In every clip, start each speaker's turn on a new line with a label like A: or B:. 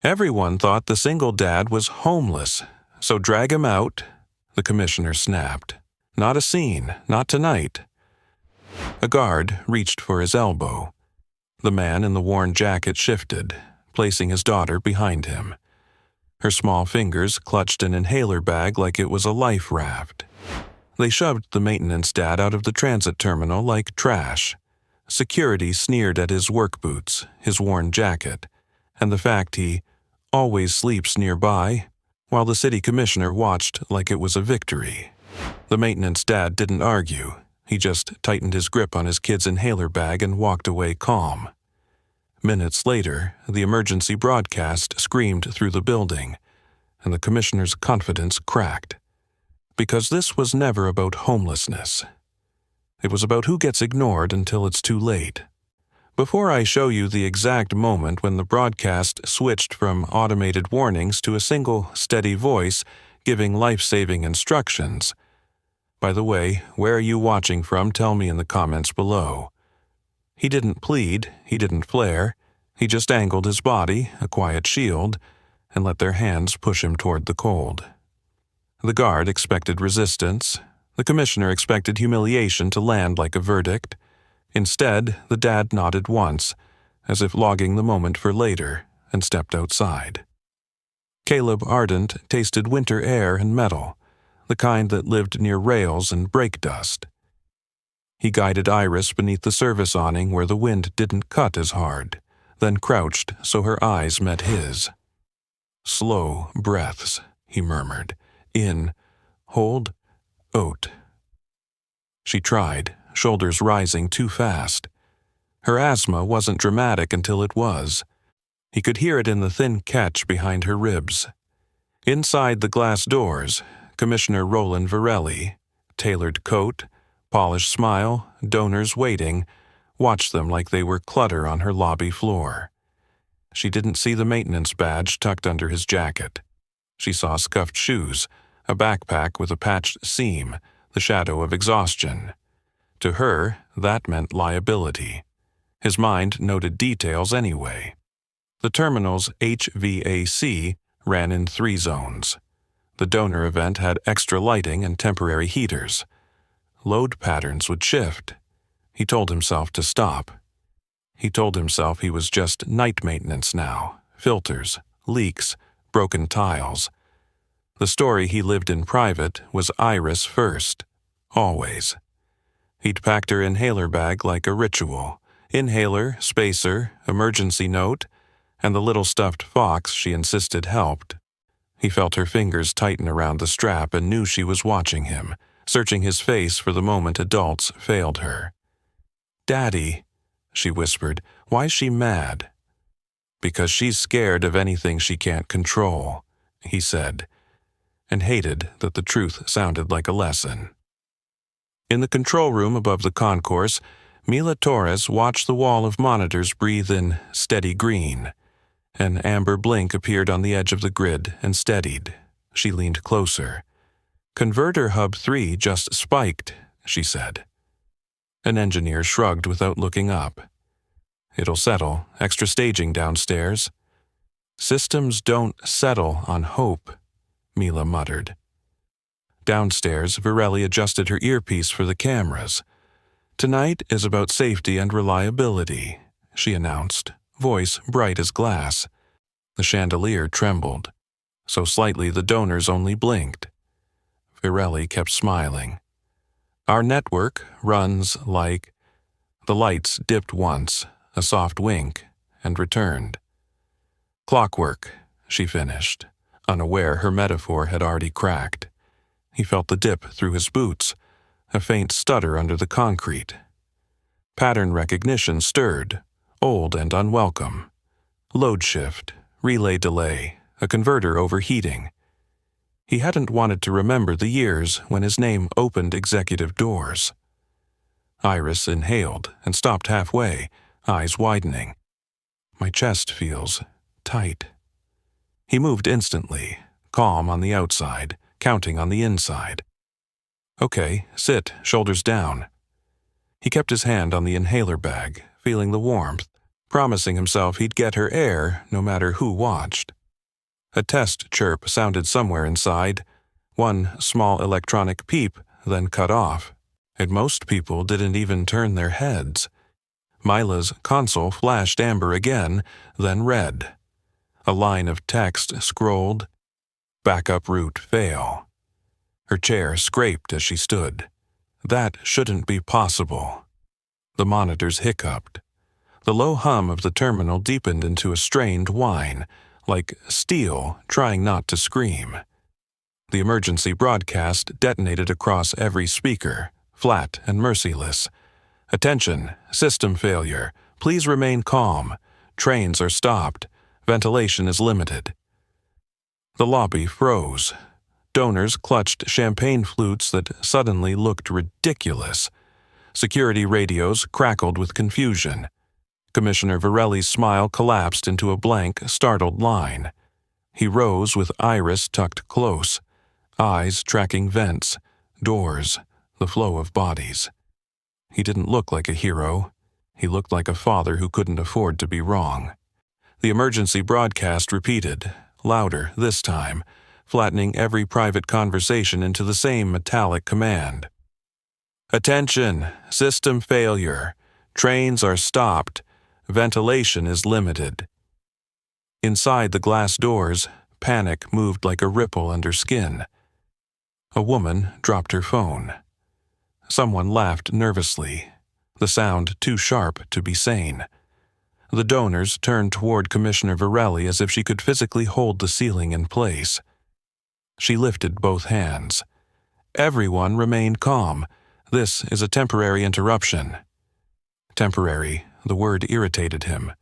A: Everyone thought the single dad was homeless, so drag him out, the commissioner snapped. Not a scene, not tonight. A guard reached for his elbow. The man in the worn jacket shifted, placing his daughter behind him. Her small fingers clutched an inhaler bag like it was a life raft. They shoved the maintenance dad out of the transit terminal like trash. Security sneered at his work boots, his worn jacket, and the fact he always sleeps nearby, while the city commissioner watched like it was a victory. The maintenance dad didn't argue. He just tightened his grip on his kid's inhaler bag and walked away calm. Minutes later, the emergency broadcast screamed through the building, and the commissioner's confidence cracked. Because this was never about homelessness. It was about who gets ignored until it's too late. Before I show you the exact moment when the broadcast switched from automated warnings to a single, steady voice giving life-saving instructions. By the way, where are you watching from? Tell me in the comments below. He didn't plead, he didn't flare. He just angled his body, a quiet shield, and let their hands push him toward the cold. The guard expected resistance. The commissioner expected humiliation to land like a verdict. Instead, the dad nodded once, as if logging the moment for later, and stepped outside. Caleb Ardent tasted winter air and metal, the kind that lived near rails and brake dust. He guided Iris beneath the service awning where the wind didn't cut as hard, then crouched so her eyes met his. Slow breaths, he murmured. In, hold, out. She tried, shoulders rising too fast. Her asthma wasn't dramatic until it was. He could hear it in the thin catch behind her ribs. Inside the glass doors, Commissioner Roland Varelli, tailored coat, polished smile, donors waiting, watched them like they were clutter on her lobby floor. She didn't see the maintenance badge tucked under his jacket. She saw scuffed shoes, a backpack with a patched seam, the shadow of exhaustion. To her, that meant liability. His mind noted details anyway. The terminal's HVAC ran in 3 zones. The donor event had extra lighting and temporary heaters. Load patterns would shift. He told himself to stop. He told himself he was just night maintenance now, filters, leaks, broken tiles. The story he lived in private was Iris first, always. He'd packed her inhaler bag like a ritual. Inhaler, spacer, emergency note, and the little stuffed fox she insisted helped. He felt her fingers tighten around the strap and knew she was watching him, searching his face for the moment adults failed her. "Daddy," she whispered, "why's she mad?" "Because she's scared of anything she can't control," he said, and hated that the truth sounded like a lesson. In the control room above the concourse, Mila Torres watched the wall of monitors breathe in steady green. An amber blink appeared on the edge of the grid and steadied. She leaned closer. "Converter Hub 3 just spiked," she said. An engineer shrugged without looking up. "It'll settle. Extra staging downstairs." "Systems don't settle on hope," Mila muttered. Downstairs, Varelli adjusted her earpiece for the cameras. "Tonight is about safety and reliability," she announced, voice bright as glass. The chandelier trembled. So slightly the donors only blinked. Varelli kept smiling. "Our network runs like—" The lights dipped once, a soft wink, and returned. "Clockwork," she finished, unaware her metaphor had already cracked. He felt the dip through his boots, a faint stutter under the concrete. Pattern recognition stirred, old and unwelcome. Load shift, relay delay, a converter overheating. He hadn't wanted to remember the years when his name opened executive doors. Iris inhaled and stopped halfway, eyes widening. "My chest feels tight." He moved instantly, calm on the outside, counting on the inside. "Okay, sit, shoulders down." He kept his hand on the inhaler bag, feeling the warmth, promising himself he'd get her air no matter who watched. A test chirp sounded somewhere inside. One small electronic peep, then cut off. And most people didn't even turn their heads. Mila's console flashed amber again, then red. A line of text scrolled, "Backup route fail." Her chair scraped as she stood. That shouldn't be possible. The monitors hiccuped. The low hum of the terminal deepened into a strained whine, like steel trying not to scream. The emergency broadcast detonated across every speaker, flat and merciless. "Attention, system failure. Please remain calm. Trains are stopped. Ventilation is limited." The lobby froze. Donors clutched champagne flutes that suddenly looked ridiculous. Security radios crackled with confusion. Commissioner Varelli's smile collapsed into a blank, startled line. He rose with iris tucked close, eyes tracking vents, doors, the flow of bodies. He didn't look like a hero. He looked like a father who couldn't afford to be wrong. The emergency broadcast repeated, louder this time, flattening every private conversation into the same metallic command. "Attention, system failure. Trains are stopped. Ventilation is limited." Inside the glass doors, panic moved like a ripple under skin. A woman dropped her phone. Someone laughed nervously, the sound too sharp to be sane. The donors turned toward Commissioner Varelli as if she could physically hold the ceiling in place. She lifted both hands. "Everyone remain calm. This is a temporary interruption." Temporary, the word irritated him.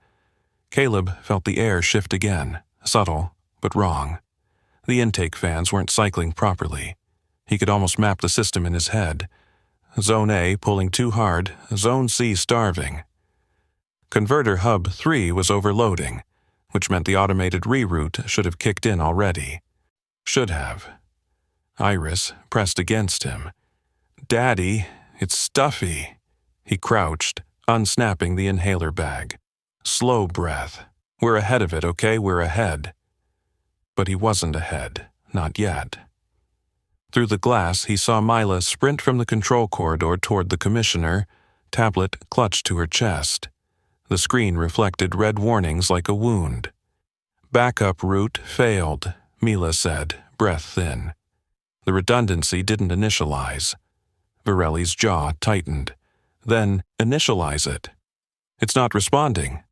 A: Caleb felt the air shift again, subtle, but wrong. The intake fans weren't cycling properly. He could almost map the system in his head. Zone A pulling too hard, Zone C starving. Converter Hub 3 was overloading, which meant the automated reroute should have kicked in already. Should have. Iris pressed against him. "Daddy, it's stuffy." He crouched, unsnapping the inhaler bag. Slow breath. "We're ahead of it, okay? We're ahead." But he wasn't ahead, not yet. Through the glass, he saw Mila sprint from the control corridor toward the commissioner, tablet clutched to her chest. The screen reflected red warnings like a wound. "Backup route failed," Mila said, breath thin. The redundancy didn't initialize. Varelli's jaw tightened. "Then initialize it." "It's not responding."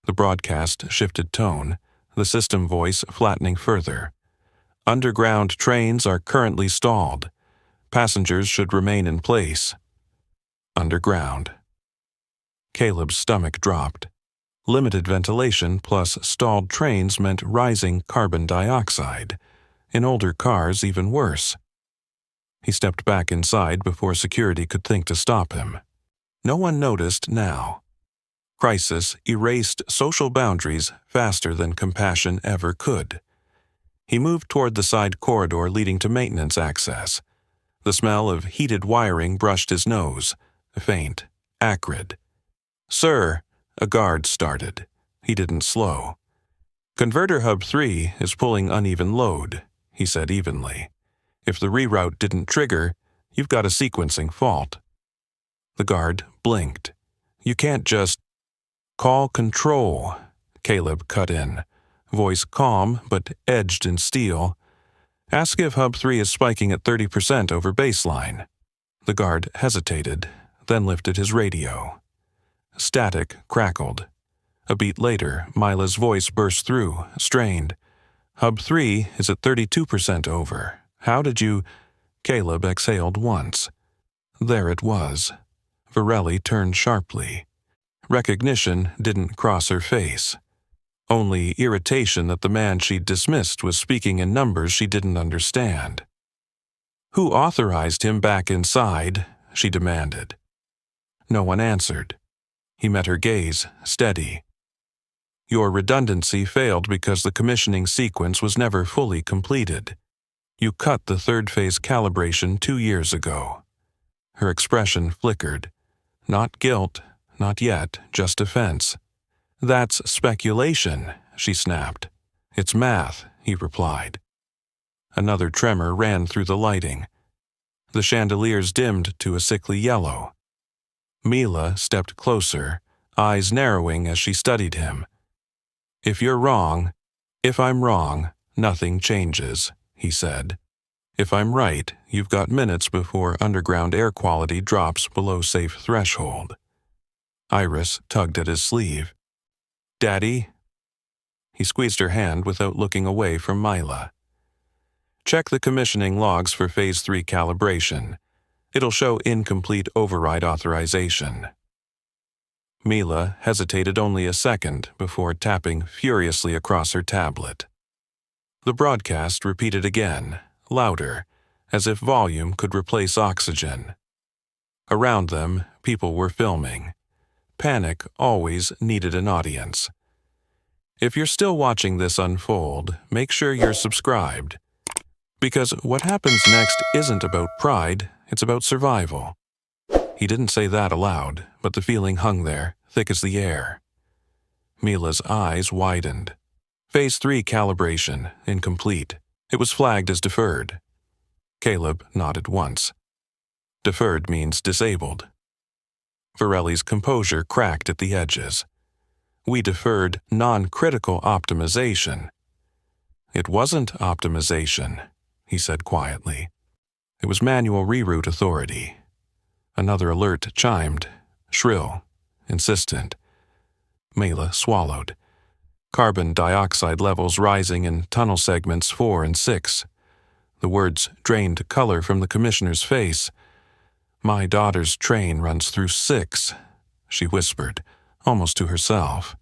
A: The broadcast shifted tone, the system voice flattening further. "Underground trains are currently stalled. Passengers should remain in place." Underground. Caleb's stomach dropped. Limited ventilation plus stalled trains meant rising carbon dioxide. In older cars, even worse. He stepped back inside before security could think to stop him. No one noticed now. Crisis erased social boundaries faster than compassion ever could. He moved toward the side corridor leading to maintenance access. The smell of heated wiring brushed his nose, faint, acrid. "Sir," a guard started. He didn't slow. "Converter Hub 3 is pulling uneven load," he said evenly. "If the reroute didn't trigger, you've got a sequencing fault." The guard blinked. "You can't just—" "Call control," Caleb cut in, voice calm but edged in steel. "Ask if Hub 3 is spiking at 30% over baseline." The guard hesitated, then lifted his radio. Static crackled. A beat later, Mila's voice burst through, strained. "Hub 3 is at 32% over. How did you—" Caleb exhaled once. There it was. Varelli turned sharply. Recognition didn't cross her face. Only irritation that the man she'd dismissed was speaking in numbers she didn't understand. "Who authorized him back inside?" she demanded. No one answered. He met her gaze, steady. "Your redundancy failed because the commissioning sequence was never fully completed. You cut the third phase calibration 2 years ago." Her expression flickered. Not guilt, not yet, just offense. "That's speculation," she snapped. "It's math. he replied. Another tremor ran through the lighting. The chandeliers dimmed to a sickly yellow. Mila stepped closer, eyes narrowing as she studied him. If I'm wrong, nothing changes, he said. If I'm right, you've got minutes before underground air quality drops below safe threshold. Iris tugged at his sleeve. Daddy? He squeezed her hand without looking away from Mila. Check the commissioning logs for Phase 3 calibration. It'll show incomplete override authorization. Mila hesitated only a second before tapping furiously across her tablet. The broadcast repeated again, louder, as if volume could replace oxygen. Around them, people were filming. Panic always needed an audience. If you're still watching this unfold, make sure you're subscribed. Because what happens next isn't about pride, it's about survival. He didn't say that aloud, but the feeling hung there, thick as the air. Mila's eyes widened. Phase 3 calibration, incomplete. It was flagged as deferred. Caleb nodded once. Deferred means disabled. Varelli's composure cracked at the edges. We deferred non-critical optimization. It wasn't optimization, he said quietly. It was manual reroute authority. Another alert chimed, shrill, insistent. Mila swallowed. Carbon dioxide levels rising in tunnel segments 4 and 6. The words drained color from the commissioner's face. My daughter's train runs through 6, she whispered, almost to herself.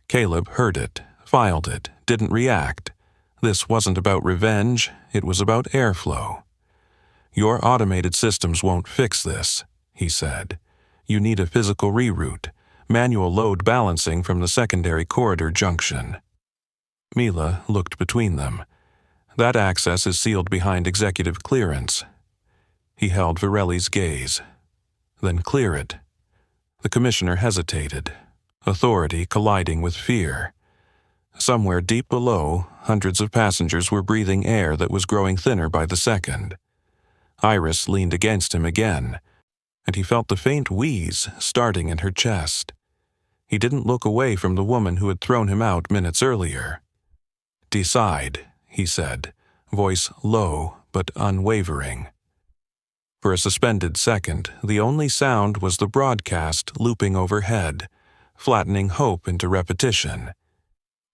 A: Caleb heard it, filed it, didn't react. This wasn't about revenge, it was about airflow. Your automated systems won't fix this, he said. You need a physical reroute, manual load balancing from the secondary corridor junction. Mila looked between them. That access is sealed behind executive clearance. He held Varelli's gaze. Then clear it. The commissioner hesitated, authority colliding with fear. Somewhere deep below, hundreds of passengers were breathing air that was growing thinner by the second. Iris leaned against him again, and he felt the faint wheeze starting in her chest. He didn't look away from the woman who had thrown him out minutes earlier. Decide, he said, voice low but unwavering. For a suspended second, the only sound was the broadcast looping overhead, flattening hope into repetition.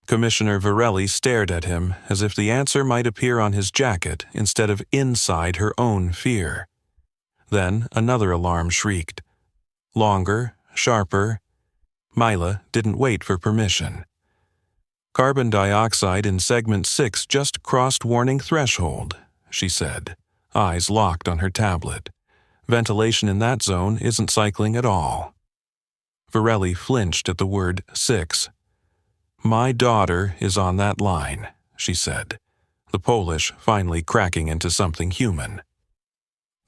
A: Commissioner Varelli stared at him as if the answer might appear on his jacket instead of inside her own fear. Then another alarm shrieked. Longer, sharper. Mila didn't wait for permission. Carbon dioxide in segment 6 just crossed warning threshold, she said, eyes locked on her tablet. Ventilation in that zone isn't cycling at all. Varelli flinched at the word 6. My daughter is on that line, she said, the Polish finally cracking into something human.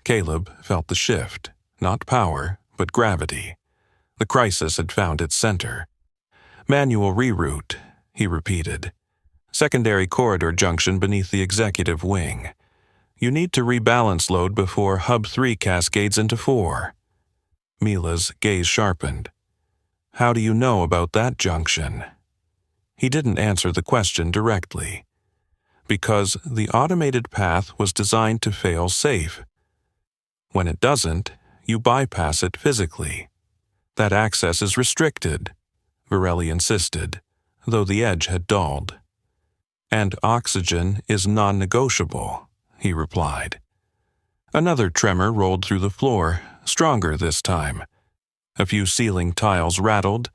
A: Caleb felt the shift, not power, but gravity. The crisis had found its center. Manual reroute, he repeated. Secondary corridor junction beneath the executive wing. You need to rebalance load before Hub 3 cascades into 4. Mila's gaze sharpened. How do you know about that junction? He didn't answer the question directly. Because the automated path was designed to fail safe. When it doesn't, you bypass it physically. That access is restricted, Varelli insisted, though the edge had dulled. And oxygen is non-negotiable, he replied. Another tremor rolled through the floor, stronger this time. A few ceiling tiles rattled.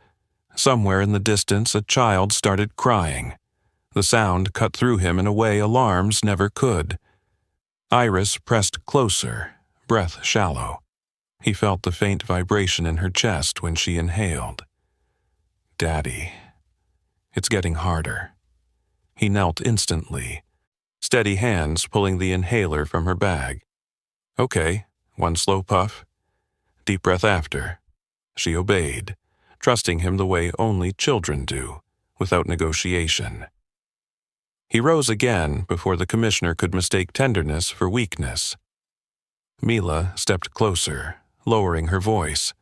A: Somewhere in the distance a child started crying. The sound cut through him in a way alarms never could. Iris pressed closer, breath shallow. He felt the faint vibration in her chest when she inhaled. Daddy. It's getting harder. He knelt instantly, steady hands pulling the inhaler from her bag. Okay, one slow puff. Deep breath after. She obeyed, trusting him the way only children do, without negotiation. He rose again before the commissioner could mistake tenderness for weakness. Mila stepped closer, lowering her voice.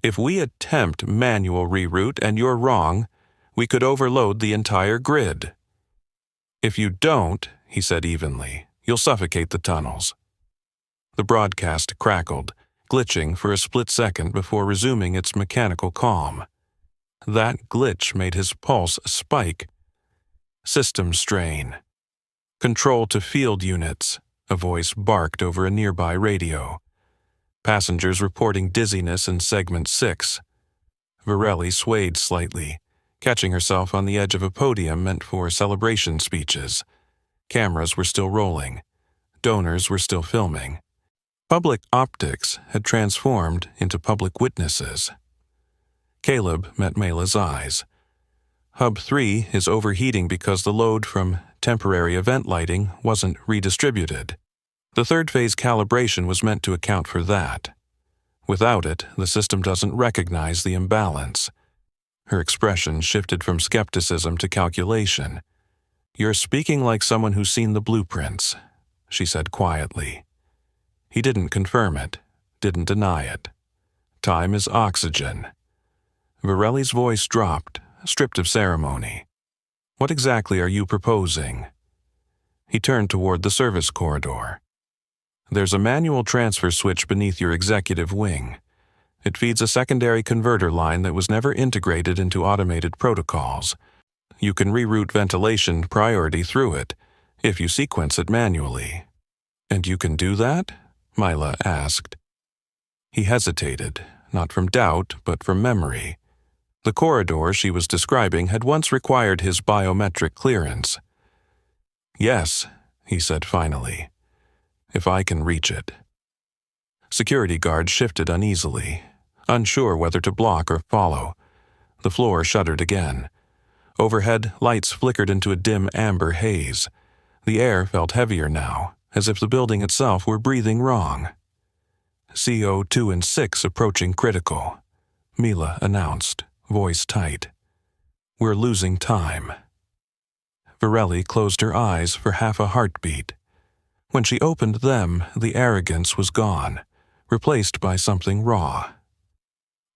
A: If we attempt manual reroute and you're wrong, we could overload the entire grid. If you don't, he said evenly, you'll suffocate the tunnels. The broadcast crackled, glitching for a split second before resuming its mechanical calm. That glitch made his pulse spike. System strain. Control to field units, a voice barked over a nearby radio. Passengers reporting dizziness in segment 6. Varelli swayed slightly, catching herself on the edge of a podium meant for celebration speeches. Cameras were still rolling. Donors were still filming. Public optics had transformed into public witnesses. Caleb met Mila's eyes. Hub 3 is overheating because the load from temporary event lighting wasn't redistributed. The third phase calibration was meant to account for that. Without it, the system doesn't recognize the imbalance. Her expression shifted from skepticism to calculation. You're speaking like someone who's seen the blueprints, she said quietly. He didn't confirm it, didn't deny it. Time is oxygen. Varelli's voice dropped, stripped of ceremony. What exactly are you proposing? He turned toward the service corridor. There's a manual transfer switch beneath your executive wing. It feeds a secondary converter line that was never integrated into automated protocols. You can reroute ventilation priority through it, if you sequence it manually. And you can do that? Mila asked. He hesitated, not from doubt, but from memory. The corridor she was describing had once required his biometric clearance. Yes, he said finally. If I can reach it. Security guards shifted uneasily, unsure whether to block or follow. The floor shuddered again. Overhead, lights flickered into a dim amber haze. The air felt heavier now, as if the building itself were breathing wrong. CO2 and 6 approaching critical, Mila announced, voice tight. We're losing time. Varelli closed her eyes for half a heartbeat. When she opened them, the arrogance was gone, replaced by something raw.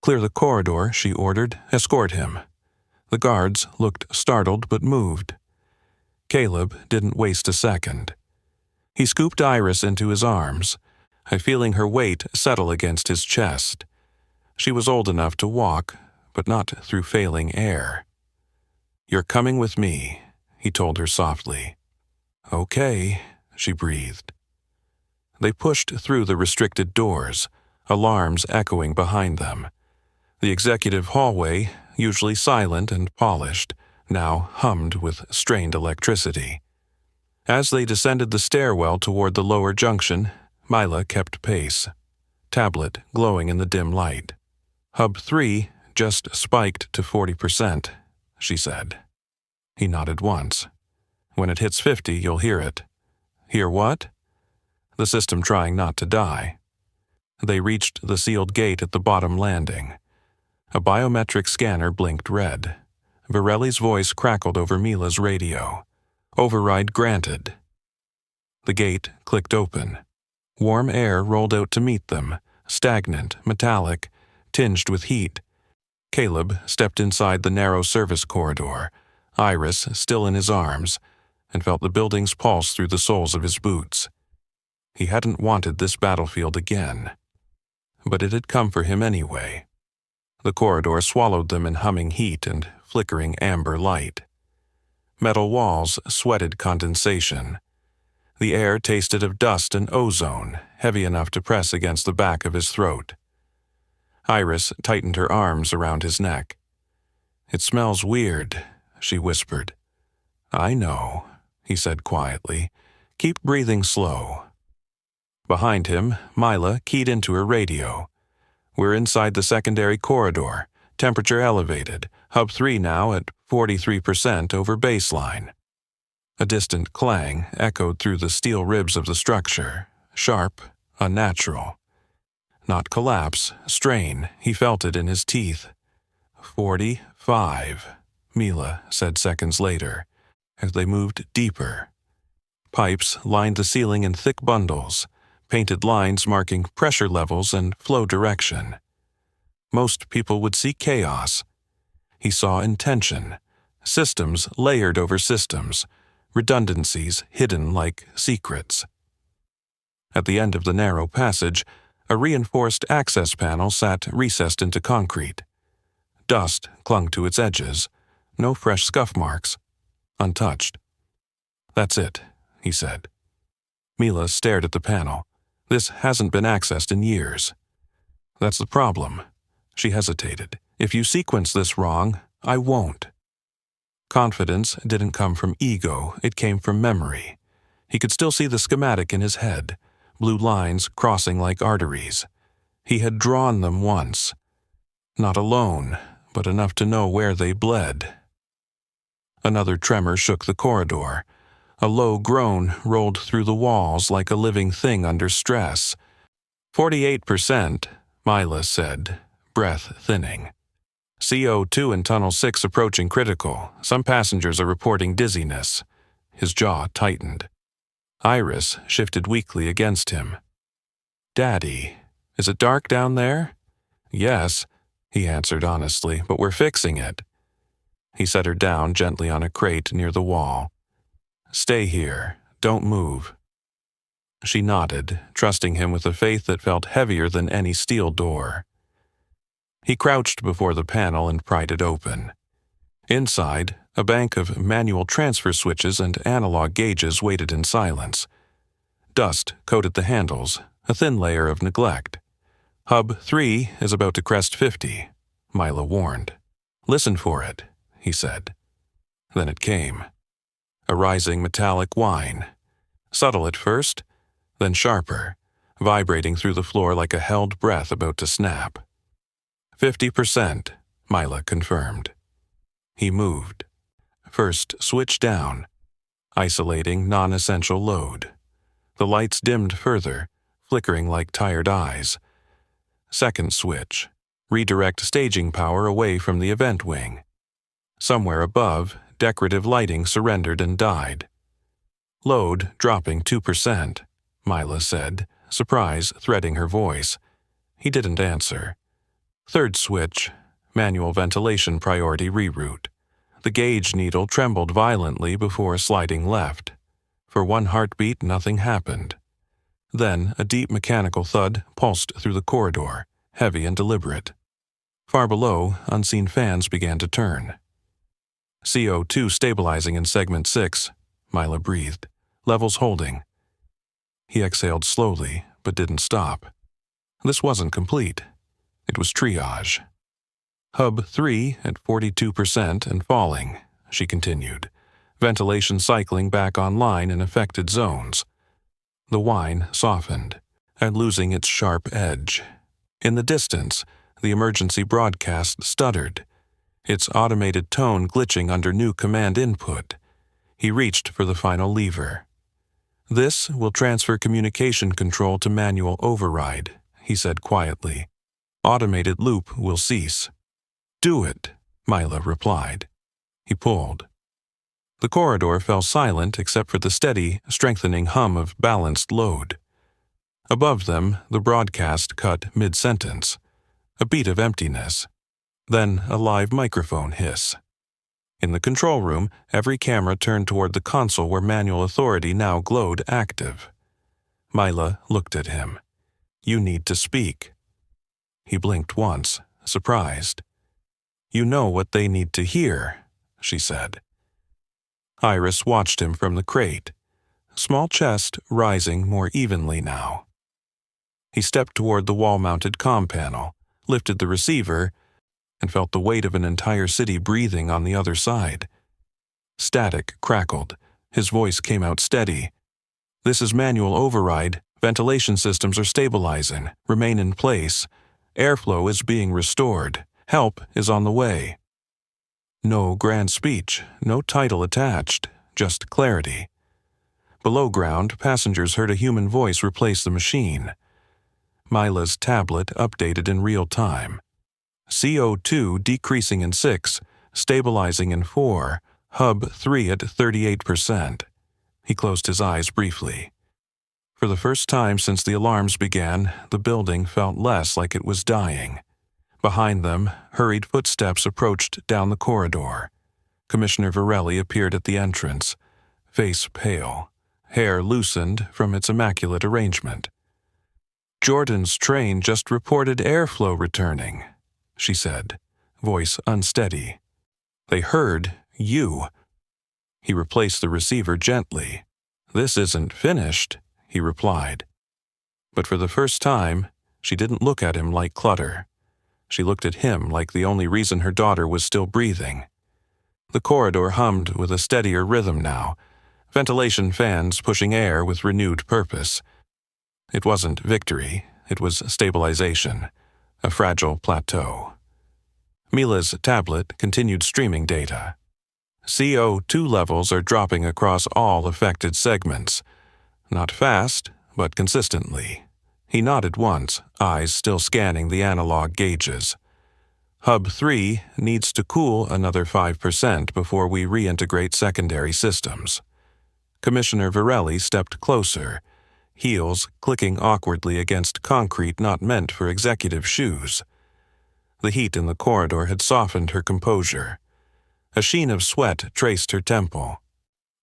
A: Clear the corridor, she ordered. Escort him. The guards looked startled but moved. Caleb didn't waste a second. He scooped Iris into his arms, feeling her weight settle against his chest. She was old enough to walk, but not through failing air. You're coming with me, he told her softly. Okay, she breathed. They pushed through the restricted doors, alarms echoing behind them. The executive hallway, usually silent and polished, now hummed with strained electricity. As they descended the stairwell toward the lower junction, Mila kept pace, tablet glowing in the dim light. Hub 3 just spiked to 40%, she said. He nodded once. When it hits 50, you'll hear it. Hear what? The system trying not to die. They reached the sealed gate at the bottom landing. A biometric scanner blinked red. Varelli's voice crackled over Mila's radio. Override granted. The gate clicked open. Warm air rolled out to meet them, stagnant, metallic, tinged with heat. Caleb stepped inside the narrow service corridor, Iris still in his arms, and felt the building's pulse through the soles of his boots. He hadn't wanted this battlefield again. But it had come for him anyway. The corridor swallowed them in humming heat and flickering amber light. Metal walls sweated condensation. The air tasted of dust and ozone, heavy enough to press against the back of his throat. Iris tightened her arms around his neck. It smells weird, she whispered. I know, he said quietly. Keep breathing slow. Behind him, Mila keyed into her radio. We're inside the secondary corridor, temperature elevated, Hub 3 now at 43% over baseline. A distant clang echoed through the steel ribs of the structure, sharp, unnatural. Not collapse, strain, he felt it in his teeth. 45, Mila said seconds later. as they moved deeper. Pipes lined the ceiling in thick bundles, painted lines marking pressure levels and flow direction. Most people would see chaos. He saw intention, systems layered over systems, redundancies hidden like secrets. At the end of the narrow passage, a reinforced access panel sat recessed into concrete. Dust clung to its edges, no fresh scuff marks, untouched. "That's it," he said. Mila stared at the panel. "This hasn't been accessed in years." "That's the problem." She hesitated. "If you sequence this wrong, I won't." Confidence didn't come from ego, it came from memory. He could still see the schematic in his head, blue lines crossing like arteries. He had drawn them once. Not alone, but enough to know where they bled. Another tremor shook the corridor. A low groan rolled through the walls like a living thing under stress. 48%, Mila said, breath thinning. CO2 in Tunnel 6 approaching critical. Some passengers are reporting dizziness. His jaw tightened. Iris shifted weakly against him. "Daddy, is it dark down there?" "Yes," he answered honestly, "but we're fixing it." He set her down gently on a crate near the wall. "Stay here. Don't move." She nodded, trusting him with a faith that felt heavier than any steel door. He crouched before the panel and pried it open. Inside, a bank of manual transfer switches and analog gauges waited in silence. Dust coated the handles, a thin layer of neglect. "Hub 3 is about to crest 50, Mila warned. "Listen for it," he said. Then it came. A rising metallic whine. Subtle at first, then sharper, vibrating through the floor like a held breath about to snap. 50%, Mila confirmed. He moved. First switch down, isolating non-essential load. The lights dimmed further, flickering like tired eyes. Second switch, redirect staging power away from the event wing. Somewhere above, decorative lighting surrendered and died. Load dropping 2%, Mila said, surprise threading her voice. He didn't answer. Third switch, manual ventilation priority reroute. The gauge needle trembled violently before sliding left. For one heartbeat, nothing happened. Then a deep mechanical thud pulsed through the corridor, heavy and deliberate. Far below, unseen fans began to turn. CO2 stabilizing in segment 6, Mila breathed. Levels holding. He exhaled slowly, but didn't stop. This wasn't complete. It was triage. Hub 3 at 42% and falling, she continued. Ventilation cycling back online in affected zones. The whine softened, and losing its sharp edge. In the distance, the emergency broadcast stuttered, its automated tone glitching under new command input. He reached for the final lever. "This will transfer communication control to manual override," he said quietly. "Automated loop will cease." "Do it," Mila replied. He pulled. The corridor fell silent except for the steady, strengthening hum of balanced load. Above them, the broadcast cut mid-sentence. A beat of emptiness. Then a live microphone hiss. In the control room, every camera turned toward the console where manual authority now glowed active. Mila looked at him. "You need to speak." He blinked once, surprised. "You know what they need to hear," she said. Iris watched him from the crate, small chest rising more evenly now. He stepped toward the wall-mounted comm panel, lifted the receiver, and felt the weight of an entire city breathing on the other side. Static crackled. His voice came out steady. "This is manual override. Ventilation systems are stabilizing. Remain in place. Airflow is being restored. Help is on the way." No grand speech, no title attached, just clarity. Below ground, passengers heard a human voice replace the machine. Mila's tablet updated in real time. CO2 decreasing in 6, stabilizing in 4, Hub 3 at 38%. He closed his eyes briefly. For the first time since the alarms began, the building felt less like it was dying. Behind them, hurried footsteps approached down the corridor. Commissioner Varelli appeared at the entrance, face pale, hair loosened from its immaculate arrangement. "Jordan's train just reported airflow returning," she said, voice unsteady. "They heard you." He replaced the receiver gently. "This isn't finished," he replied. But for the first time, she didn't look at him like clutter. She looked at him like the only reason her daughter was still breathing. The corridor hummed with a steadier rhythm now, ventilation fans pushing air with renewed purpose. It wasn't victory, it was stabilization, a fragile plateau. Mila's tablet continued streaming data. CO2 levels are dropping across all affected segments. Not fast, but consistently. He nodded once, eyes still scanning the analog gauges. Hub 3 needs to cool another 5% before we reintegrate secondary systems. Commissioner Varelli stepped closer, heels clicking awkwardly against concrete not meant for executive shoes. The heat in the corridor had softened her composure. A sheen of sweat traced her temple.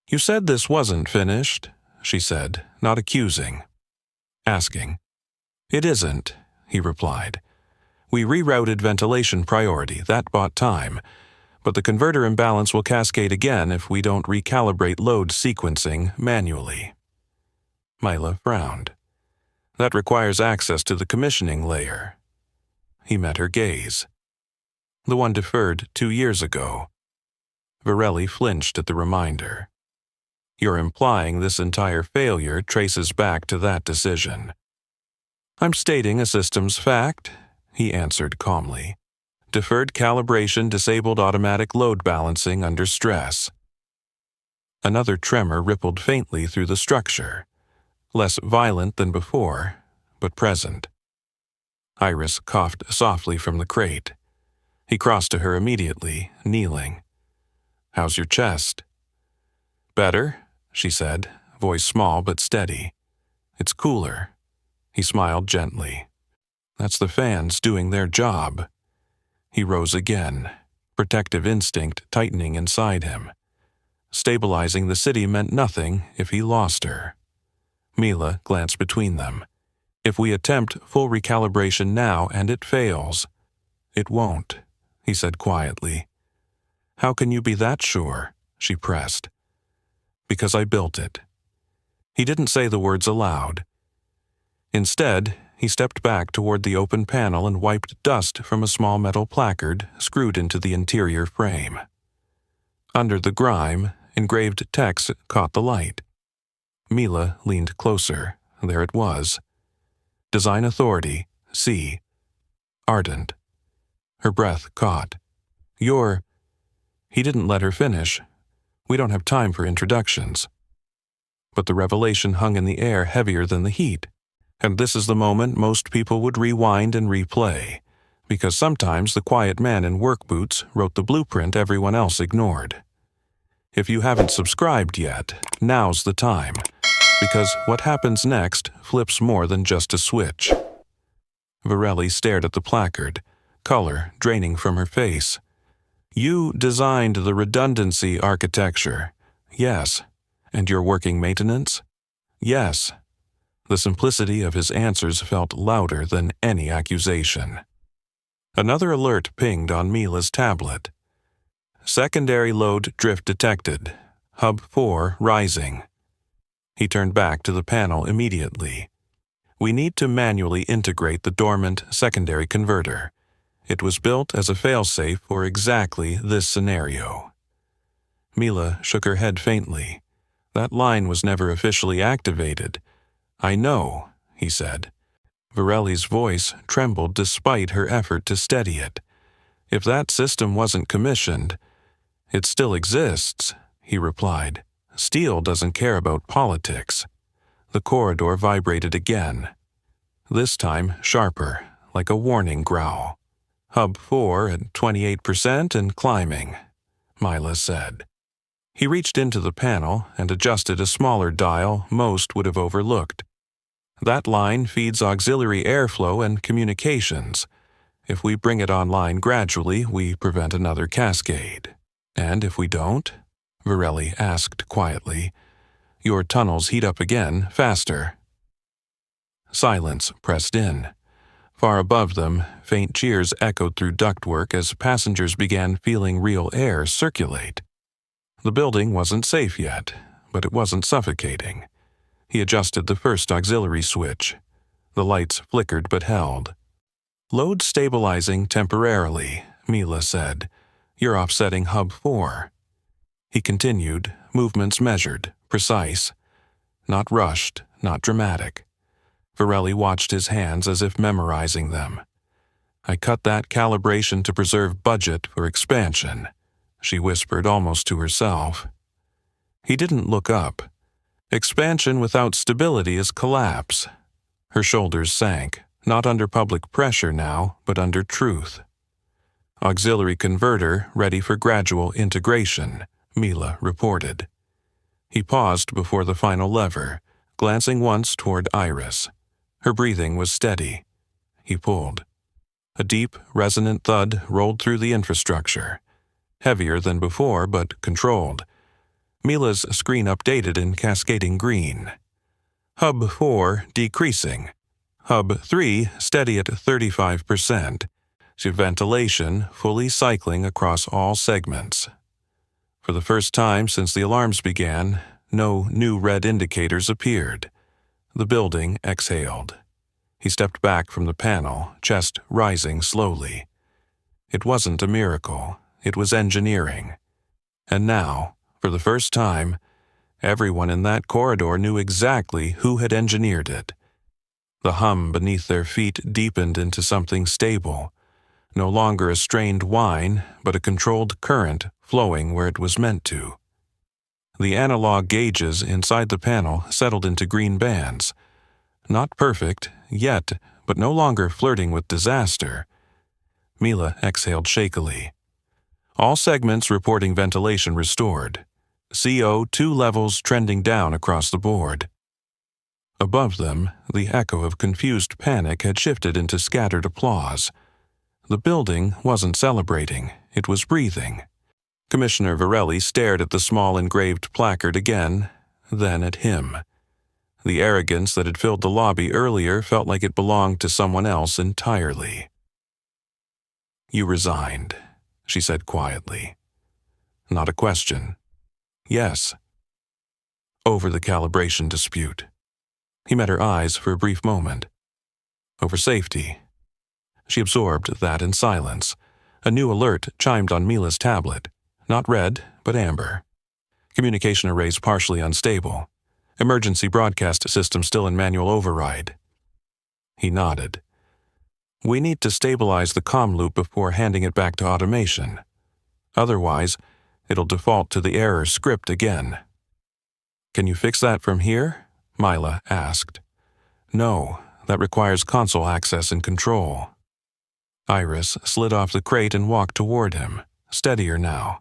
A: "You said this wasn't finished," she said, not accusing. Asking. "It isn't," he replied. "We rerouted ventilation priority, that bought time, but the converter imbalance will cascade again if we don't recalibrate load sequencing manually." Mila frowned. "That requires access to the commissioning layer." He met her gaze. "The one deferred 2 years ago." Varelli flinched at the reminder. "You're implying this entire failure traces back to that decision." "I'm stating a system's fact," he answered calmly. "Deferred calibration disabled automatic load balancing under stress." Another tremor rippled faintly through the structure, less violent than before, but present. Iris coughed softly from the crate. He crossed to her immediately, kneeling. "How's your chest?" "Better," she said, voice small but steady. "It's cooler." He smiled gently. "That's the fans doing their job." He rose again, protective instinct tightening inside him. Stabilizing the city meant nothing if he lost her. Mila glanced between them. "If we attempt full recalibration now and it fails—" "It won't," he said quietly. "How can you be that sure?" she pressed. "Because I built it." He didn't say the words aloud. Instead, he stepped back toward the open panel and wiped dust from a small metal placard screwed into the interior frame. Under the grime, engraved text caught the light. Mila leaned closer. There it was. Design Authority, C. Ardent. Her breath caught. "You're—" He didn't let her finish. "We don't have time for introductions." But the revelation hung in the air heavier than the heat. And this is the moment most people would rewind and replay, because sometimes the quiet man in work boots wrote the blueprint everyone else ignored. If you haven't subscribed yet, now's the time, because what happens next flips more than just a switch. Varelli stared at the placard, color draining from her face. "You designed the redundancy architecture." "Yes." "And your working maintenance?" "Yes." The simplicity of his answers felt louder than any accusation. Another alert pinged on Mila's tablet. "Secondary load drift detected. Hub 4 rising." He turned back to the panel immediately. "We need to manually integrate the dormant secondary converter. It was built as a failsafe for exactly this scenario." Mila shook her head faintly. "That line was never officially activated." "I know," he said. Varelli's voice trembled despite her effort to steady it. "If that system wasn't commissioned—" "It still exists," he replied. "Steel doesn't care about politics." The corridor vibrated again. This time sharper, like a warning growl. "Hub 4 at 28% and climbing," Mila said. He reached into the panel and adjusted a smaller dial most would have overlooked. That line feeds auxiliary airflow and communications. If we bring it online gradually, we prevent another cascade. And if we don't? Varelli asked quietly. Your tunnels heat up again, faster. Silence pressed in. Far above them, faint cheers echoed through ductwork as passengers began feeling real air circulate. The building wasn't safe yet, but it wasn't suffocating. He adjusted the first auxiliary switch. The lights flickered but held. Load stabilizing temporarily, Mila said. You're offsetting Hub 4. He continued, movements measured, precise. Not rushed, not dramatic. Varelli watched his hands as if memorizing them. I cut that calibration to preserve budget for expansion, she whispered almost to herself. He didn't look up. Expansion without stability is collapse. Her shoulders sank, not under public pressure now, but under truth. Auxiliary converter ready for gradual integration, Mila reported. He paused before the final lever, glancing once toward Iris. Her breathing was steady. He pulled. A deep, resonant thud rolled through the infrastructure. Heavier than before, but controlled. Mila's screen updated in cascading green. Hub 4 decreasing. Hub 3 steady at 35%. Ventilation fully cycling across all segments. For the first time since the alarms began, no new red indicators appeared. The building exhaled. He stepped back from the panel, chest rising slowly. It wasn't a miracle. It was engineering. And now, for the first time, everyone in that corridor knew exactly who had engineered it. The hum beneath their feet deepened into something stable. No longer a strained whine, but a controlled current flowing where it was meant to. The analog gauges inside the panel settled into green bands. Not perfect, yet, but no longer flirting with disaster. Mila exhaled shakily. All segments reporting ventilation restored. CO2 levels trending down across the board. Above them, the echo of confused panic had shifted into scattered applause. The building wasn't celebrating, it was breathing. Commissioner Varelli stared at the small engraved placard again, then at him. The arrogance that had filled the lobby earlier felt like it belonged to someone else entirely. You resigned, she said quietly. Not a question. Yes. Over the calibration dispute. He met her eyes for a brief moment. Over safety. She absorbed that in silence. A new alert chimed on Mila's tablet. Not red, but amber. Communication arrays partially unstable. Emergency broadcast system still in manual override. He nodded. We need to stabilize the comm loop before handing it back to automation. Otherwise, it'll default to the error script again. Can you fix that from here? Mila asked. No, that requires console access and control. Iris slid off the crate and walked toward him, steadier now.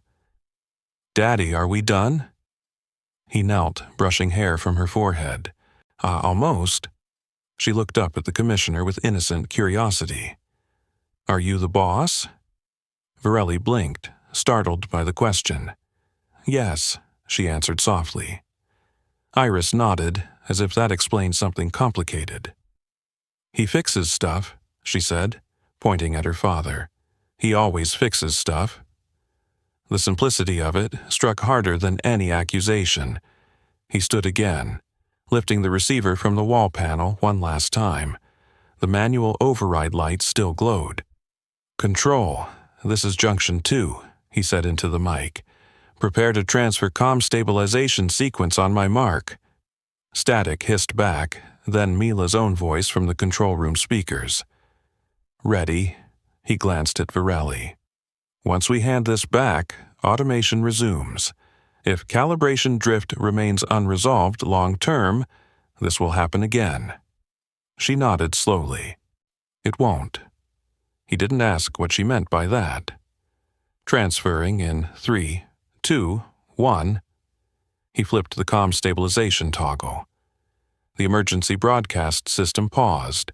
A: Daddy, are we done? He knelt, brushing hair from her forehead. Almost. She looked up at the commissioner with innocent curiosity. Are you the boss? Varelli blinked, startled by the question. Yes, she answered softly. Iris nodded, as if that explained something complicated. He fixes stuff, she said, pointing at her father. He always fixes stuff. The simplicity of it struck harder than any accusation. He stood again, lifting the receiver from the wall panel one last time. The manual override lights still glowed. Control, this is Junction 2, he said into the mic. Prepare to transfer comm stabilization sequence on my mark. Static hissed back, then Mila's own voice from the control room speakers. Ready? He glanced at Varelli. Once we hand this back, automation resumes. If calibration drift remains unresolved long-term, this will happen again. She nodded slowly. It won't. He didn't ask what she meant by that. Transferring in 3, 2, 1, He flipped the comm stabilization toggle. The emergency broadcast system paused,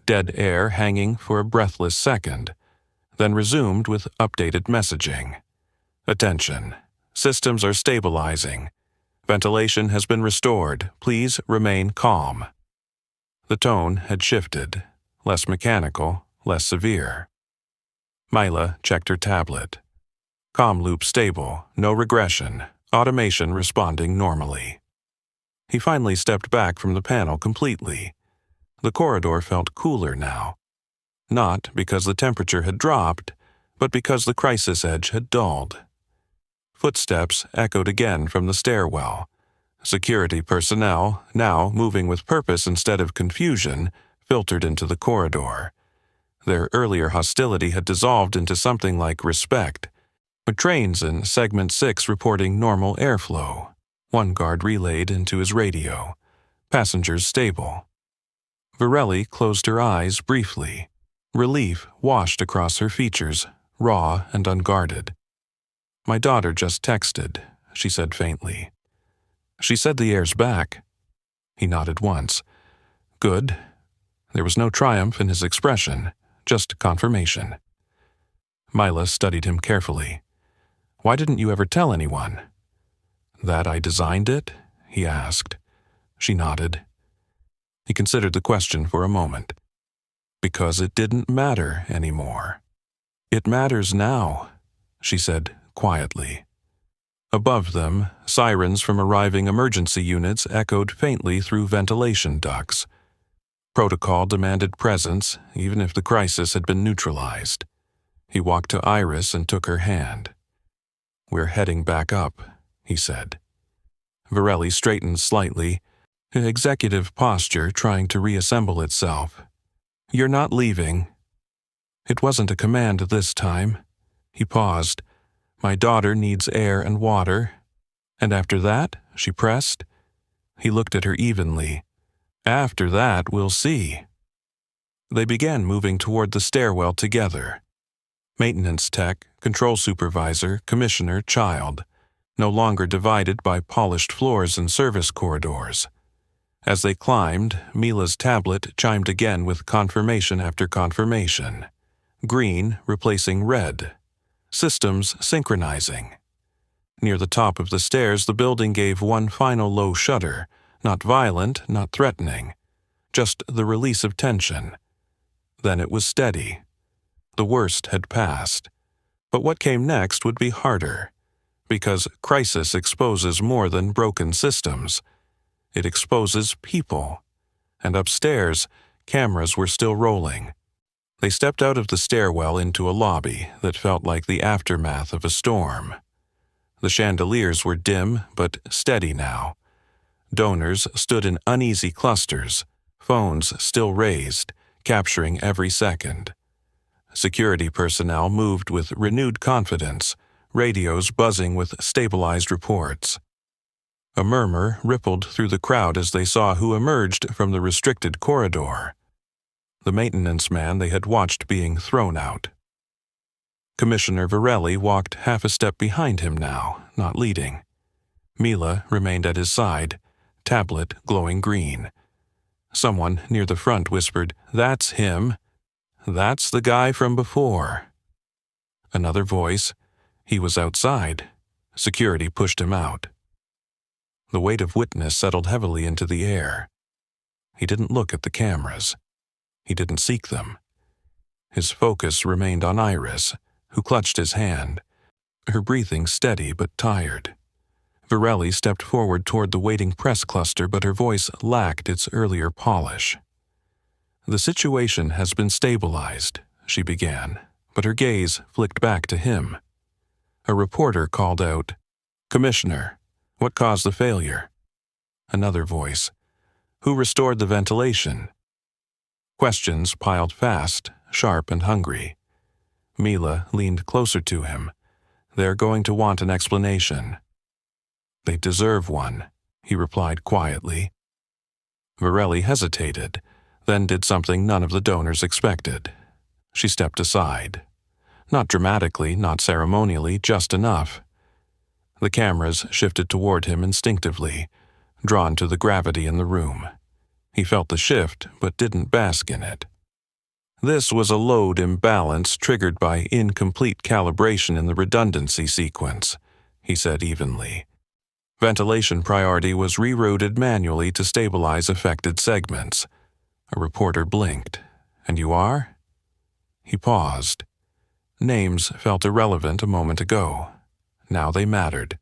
A: dead air hanging for a breathless second, then resumed with updated messaging. Attention. Systems are stabilizing. Ventilation has been restored. Please remain calm. The tone had shifted, less mechanical, less severe. Mila checked her tablet. Comm loop stable, no regression, automation responding normally. He finally stepped back from the panel completely. The corridor felt cooler now. Not because the temperature had dropped, but because the crisis edge had dulled. Footsteps echoed again from the stairwell. Security personnel, now moving with purpose instead of confusion, filtered into the corridor. Their earlier hostility had dissolved into something like respect. Trains in Segment 6 reporting normal airflow. One guard relayed into his radio. Passengers stable. Varelli closed her eyes briefly. Relief washed across her features, raw and unguarded. "My daughter just texted," she said faintly. "She said the air's back." He nodded once. "Good." There was no triumph in his expression, just confirmation. Mila studied him carefully. "Why didn't you ever tell anyone?" "That I designed it?" he asked. She nodded. He considered the question for a moment. "Because it didn't matter anymore." "It matters now," she said quietly. Above them, sirens from arriving emergency units echoed faintly through ventilation ducts. Protocol demanded presence, even if the crisis had been neutralized. He walked to Iris and took her hand. "We're heading back up," he said. Varelli straightened slightly, executive posture trying to reassemble itself. "You're not leaving." It wasn't a command this time. He paused. "My daughter needs air and water." "And after that?" she pressed. He looked at her evenly. "After that, we'll see." They began moving toward the stairwell together. Maintenance tech, control supervisor, commissioner, child, no longer divided by polished floors and service corridors. As they climbed, Mila's tablet chimed again with confirmation after confirmation. Green replacing red. Systems synchronizing. Near the top of the stairs, the building gave one final low shudder, not violent, not threatening, just the release of tension. Then it was steady. The worst had passed. But what came next would be harder, because crisis exposes more than broken systems. It exposes people. And upstairs, cameras were still rolling. They stepped out of the stairwell into a lobby that felt like the aftermath of a storm. The chandeliers were dim but steady now. Donors stood in uneasy clusters, phones still raised, capturing every second. Security personnel moved with renewed confidence, radios buzzing with stabilized reports. A murmur rippled through the crowd as they saw who emerged from the restricted corridor. The maintenance man they had watched being thrown out. Commissioner Varelli walked half a step behind him now, not leading. Mila remained at his side, tablet glowing green. Someone near the front whispered, "That's him. That's the guy from before." Another voice. He was outside. Security pushed him out. The weight of witness settled heavily into the air. He didn't look at the cameras. He didn't seek them. His focus remained on Iris, who clutched his hand, her breathing steady but tired. Varelli stepped forward toward the waiting press cluster, but her voice lacked its earlier polish. "The situation has been stabilized," she began, but her gaze flicked back to him. A reporter called out, "Commissioner, what caused the failure?" Another voice, "Who restored the ventilation?" Questions piled fast, sharp and hungry. Mila leaned closer to him. "They're going to want an explanation." "They deserve one," he replied quietly. Varelli hesitated, then did something none of the donors expected. She stepped aside. Not dramatically, not ceremonially, just enough. The cameras shifted toward him instinctively, drawn to the gravity in the room. He felt the shift, but didn't bask in it. This was a load imbalance triggered by incomplete calibration in the redundancy sequence, he said evenly. Ventilation priority was rerouted manually to stabilize affected segments. A reporter blinked. And you are? He paused. Names felt irrelevant a moment ago. Now they mattered.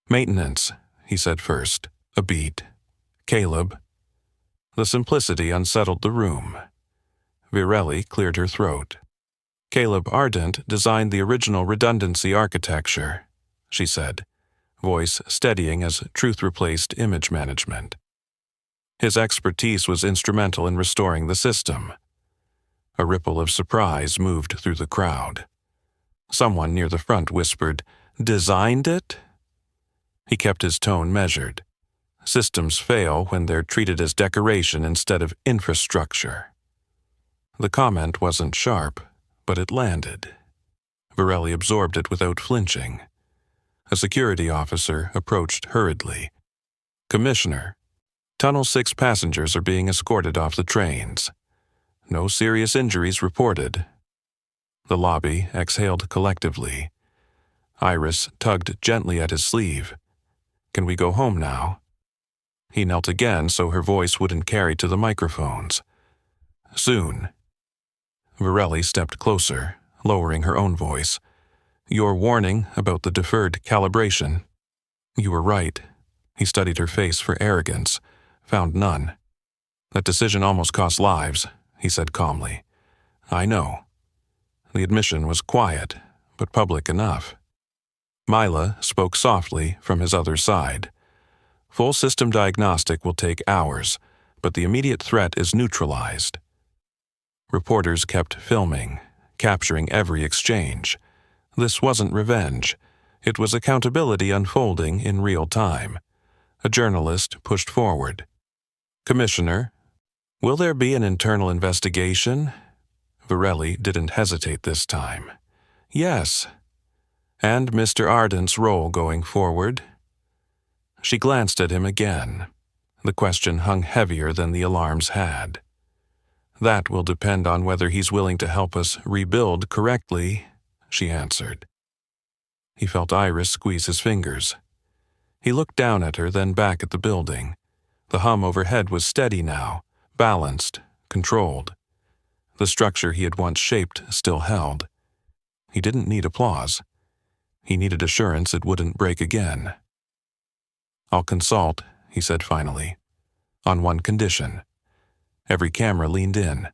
A: Maintenance, he said first. A beat. Caleb. The simplicity unsettled the room. Virelli cleared her throat. Caleb Ardent designed the original redundancy architecture, she said, voice steadying as truth replaced image management. His expertise was instrumental in restoring the system. A ripple of surprise moved through the crowd. Someone near the front whispered, "Designed it?" He kept his tone measured. Systems fail when they're treated as decoration instead of infrastructure. The comment wasn't sharp, but it landed. Virelli absorbed it without flinching. A security officer approached hurriedly. "Commissioner, Tunnel 6 passengers are being escorted off the trains. No serious injuries reported." The lobby exhaled collectively. Iris tugged gently at his sleeve. "Can we go home now?" He knelt again so her voice wouldn't carry to the microphones. "Soon." Virelli stepped closer, lowering her own voice. "Your warning about the deferred calibration." "You were right." He studied her face for arrogance, found none. "That decision almost cost lives," he said calmly. "I know." The admission was quiet, but public enough. Mila spoke softly from his other side. "Full system diagnostic will take hours, but the immediate threat is neutralized." Reporters kept filming, capturing every exchange. This wasn't revenge. It was accountability unfolding in real time. A journalist pushed forward. "Commissioner, will there be an internal investigation?" Virelli didn't hesitate this time. "Yes." "And Mr. Ardent's role going forward?" She glanced at him again. The question hung heavier than the alarms had. "That will depend on whether he's willing to help us rebuild correctly," she answered. He felt Iris squeeze his fingers. He looked down at her, then back at the building. The hum overhead was steady now, balanced, controlled. The structure he had once shaped still held. He didn't need applause. He needed assurance it wouldn't break again. "I'll consult," he said finally, "on one condition." Every camera leaned in.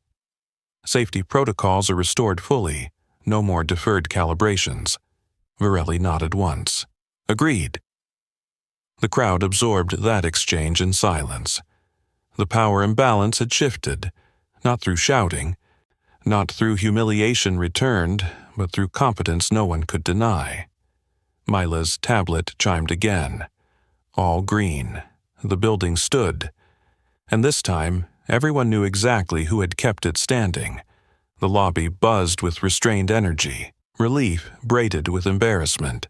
A: "Safety protocols are restored fully. No more deferred calibrations." Virelli nodded once. "Agreed." The crowd absorbed that exchange in silence. The power imbalance had shifted, not through shouting, not through humiliation returned, but through competence no one could deny. Mila's tablet chimed again. All green. The building stood. And this time, everyone knew exactly who had kept it standing. The lobby buzzed with restrained energy, relief braided with embarrassment.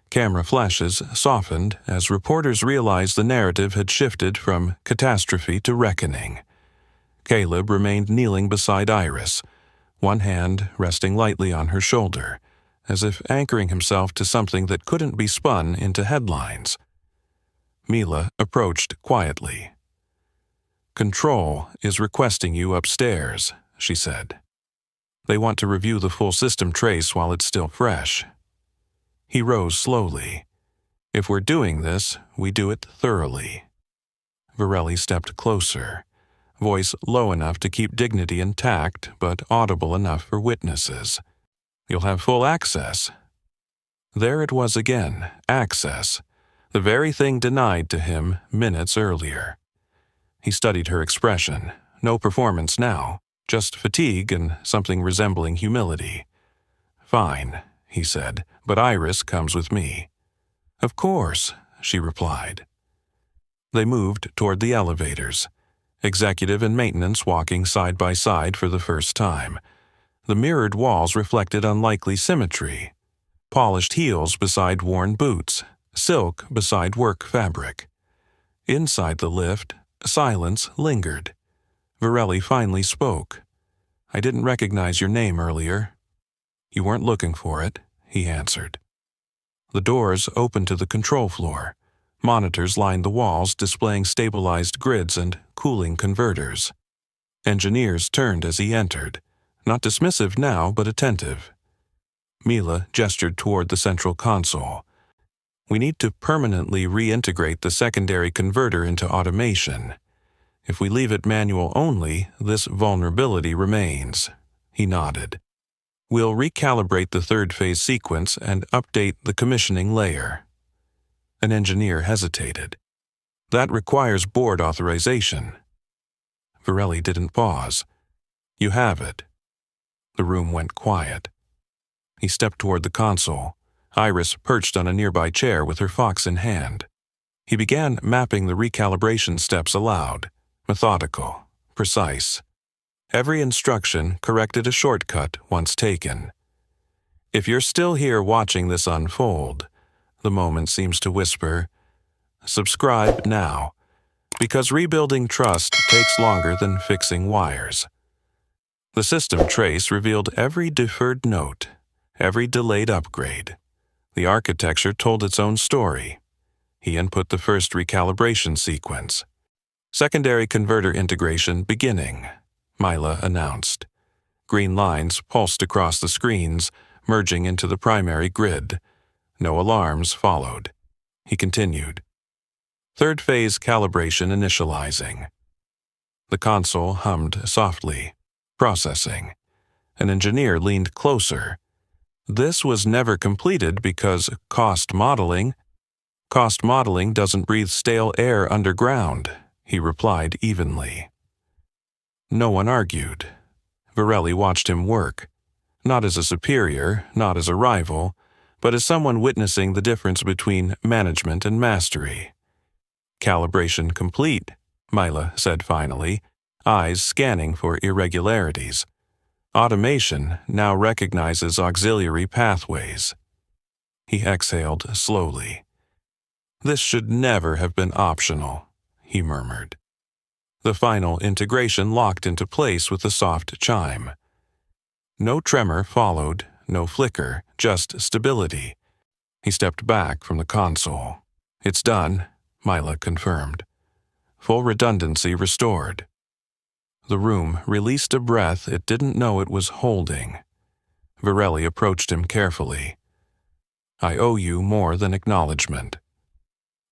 A: Camera flashes softened as reporters realized the narrative had shifted from catastrophe to reckoning. Caleb remained kneeling beside Iris, one hand resting lightly on her shoulder, as if anchoring himself to something that couldn't be spun into headlines. Mila approached quietly. "Control is requesting you upstairs," she said. "They want to review the full system trace while it's still fresh." He rose slowly. "If we're doing this, we do it thoroughly." Virelli stepped closer, voice low enough to keep dignity intact but audible enough for witnesses. "You'll have full access." There it was again, access, the very thing denied to him minutes earlier. He studied her expression, no performance now, just fatigue and something resembling humility. "Fine," he said, "but Iris comes with me." "Of course," she replied. They moved toward the elevators, executive and maintenance walking side by side for the first time. The mirrored walls reflected unlikely symmetry. Polished heels beside worn boots, silk beside work fabric. Inside the lift, silence lingered. Varelli finally spoke. "I didn't recognize your name earlier." "You weren't looking for it," he answered. The doors opened to the control floor. Monitors lined the walls displaying stabilized grids and cooling converters. Engineers turned as he entered, not dismissive now but attentive. Mila gestured toward the central console. "We need to permanently reintegrate the secondary converter into automation. If we leave it manual only, this vulnerability remains." He nodded. "We'll recalibrate the third phase sequence and update the commissioning layer." An engineer hesitated. "That requires board authorization." Varelli didn't pause. "You have it." The room went quiet. He stepped toward the console, Iris perched on a nearby chair with her Fox in hand. He began mapping the recalibration steps aloud, methodical, precise. Every instruction corrected a shortcut once taken. "If you're still here watching this unfold," the moment seems to whisper, "subscribe now, because rebuilding trust takes longer than fixing wires." The system trace revealed every deferred note, every delayed upgrade. The architecture told its own story. He input the first recalibration sequence. "Secondary converter integration beginning," Mila announced. Green lines pulsed across the screens, merging into the primary grid. No alarms followed. He continued. "Third phase calibration initializing." The console hummed softly. Processing. An engineer leaned closer. "This was never completed because cost modeling doesn't breathe stale air underground," he replied evenly. No one argued. Varelli watched him work, not as a superior, not as a rival, but as someone witnessing the difference between management and mastery. "Calibration complete," Mila said finally, eyes scanning for irregularities. "Automation now recognizes auxiliary pathways." He exhaled slowly. "This should never have been optional," he murmured. The final integration locked into place with a soft chime. No tremor followed, no flicker, just stability. He stepped back from the console. "It's done," Mila confirmed. Full redundancy restored. The room released a breath it didn't know it was holding. Varelli approached him carefully. "I owe you more than acknowledgement."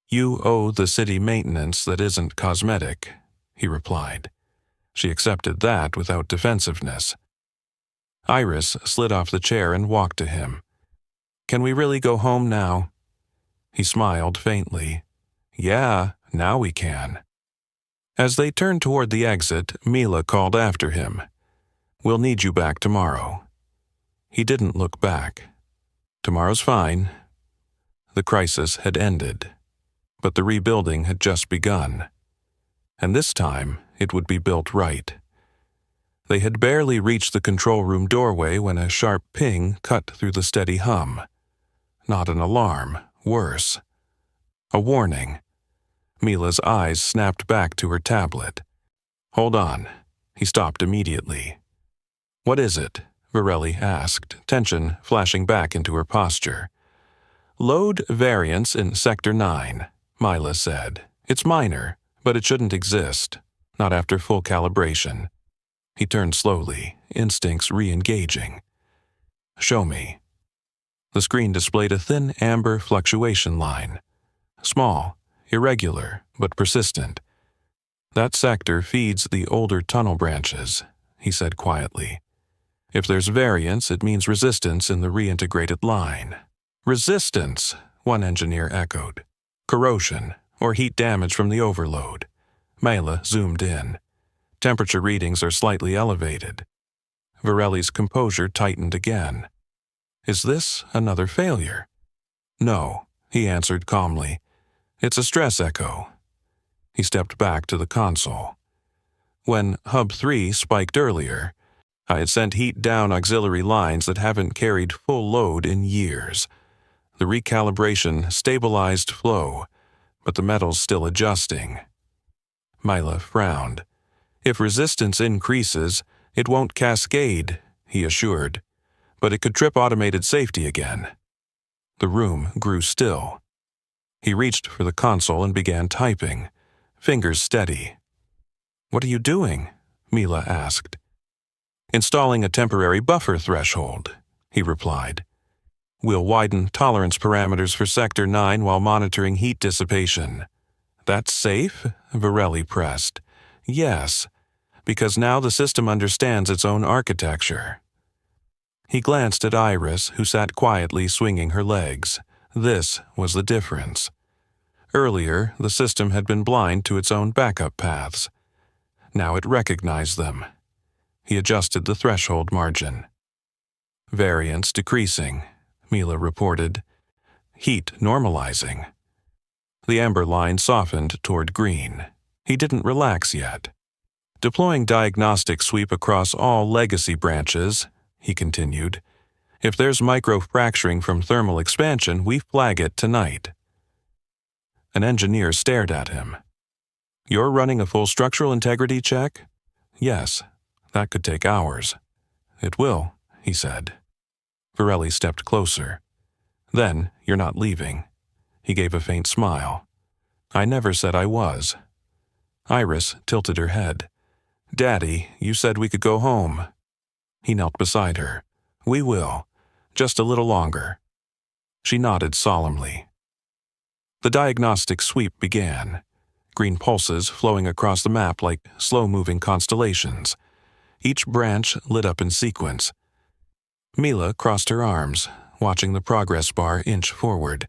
A: "You owe the city maintenance that isn't cosmetic," he replied. She accepted that without defensiveness. Iris slid off the chair and walked to him. "Can we really go home now?" He smiled faintly. "Yeah, now we can." As they turned toward the exit, Mila called after him. "We'll need you back tomorrow." He didn't look back. "Tomorrow's fine." The crisis had ended, but the rebuilding had just begun. And this time, it would be built right. They had barely reached the control room doorway when a sharp ping cut through the steady hum. Not an alarm, worse. A warning. Mila's eyes snapped back to her tablet. "Hold on." He stopped immediately. "What is it?" Varelli asked, tension flashing back into her posture. "Load variance in Sector 9, Mila said. "It's minor, but it shouldn't exist. Not after full calibration." He turned slowly, instincts re-engaging. "Show me." The screen displayed a thin amber fluctuation line. Small, irregular, but persistent. "That sector feeds the older tunnel branches," he said quietly. "If there's variance, it means resistance in the reintegrated line." "Resistance," one engineer echoed. "Corrosion, or heat damage from the overload." Mila zoomed in. "Temperature readings are slightly elevated." Varelli's composure tightened again. "Is this another failure?" "No," he answered calmly. "It's a stress echo." He stepped back to the console. "When Hub 3 spiked earlier, I had sent heat down auxiliary lines that haven't carried full load in years. The recalibration stabilized flow, but the metal's still adjusting. Mila frowned. If resistance increases, it won't cascade, he assured, but it could trip automated safety again. The room grew still. He reached for the console and began typing, fingers steady. "What are you doing?" Mila asked. "Installing a temporary buffer threshold," he replied. "We'll widen tolerance parameters for Sector 9 while monitoring heat dissipation." "That's safe?" Varelli pressed. "Yes, because now the system understands its own architecture." He glanced at Iris, who sat quietly swinging her legs. This was the difference. Earlier, the system had been blind to its own backup paths. Now it recognized them. He adjusted the threshold margin. "Variance decreasing," Mila reported. "Heat normalizing." The amber line softened toward green. He didn't relax yet. "Deploying diagnostic sweep across all legacy branches," he continued. "If there's microfracturing from thermal expansion, we flag it tonight." An engineer stared at him. "You're running a full structural integrity check?" "Yes, that could take hours." "It will," he said. Varelli stepped closer. "Then you're not leaving." He gave a faint smile. "I never said I was." Iris tilted her head. "Daddy, you said we could go home." He knelt beside her. "We will. Just a little longer." She nodded solemnly. The diagnostic sweep began. Green pulses flowing across the map like slow-moving constellations. Each branch lit up in sequence. Mila crossed her arms, watching the progress bar inch forward.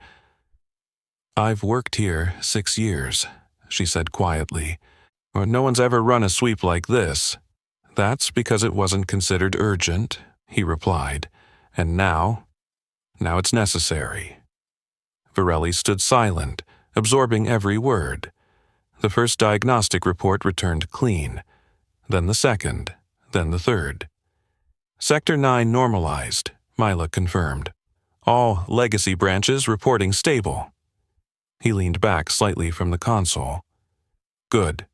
A: "I've worked here 6 years," she said quietly. "But no one's ever run a sweep like this." "That's because it wasn't considered urgent," he replied. "And now it's necessary." Varelli stood silent, absorbing every word. The first diagnostic report returned clean. Then the second. Then the third. "Sector 9 normalized," Mila confirmed. "All legacy branches reporting stable." He leaned back slightly from the console. "Good."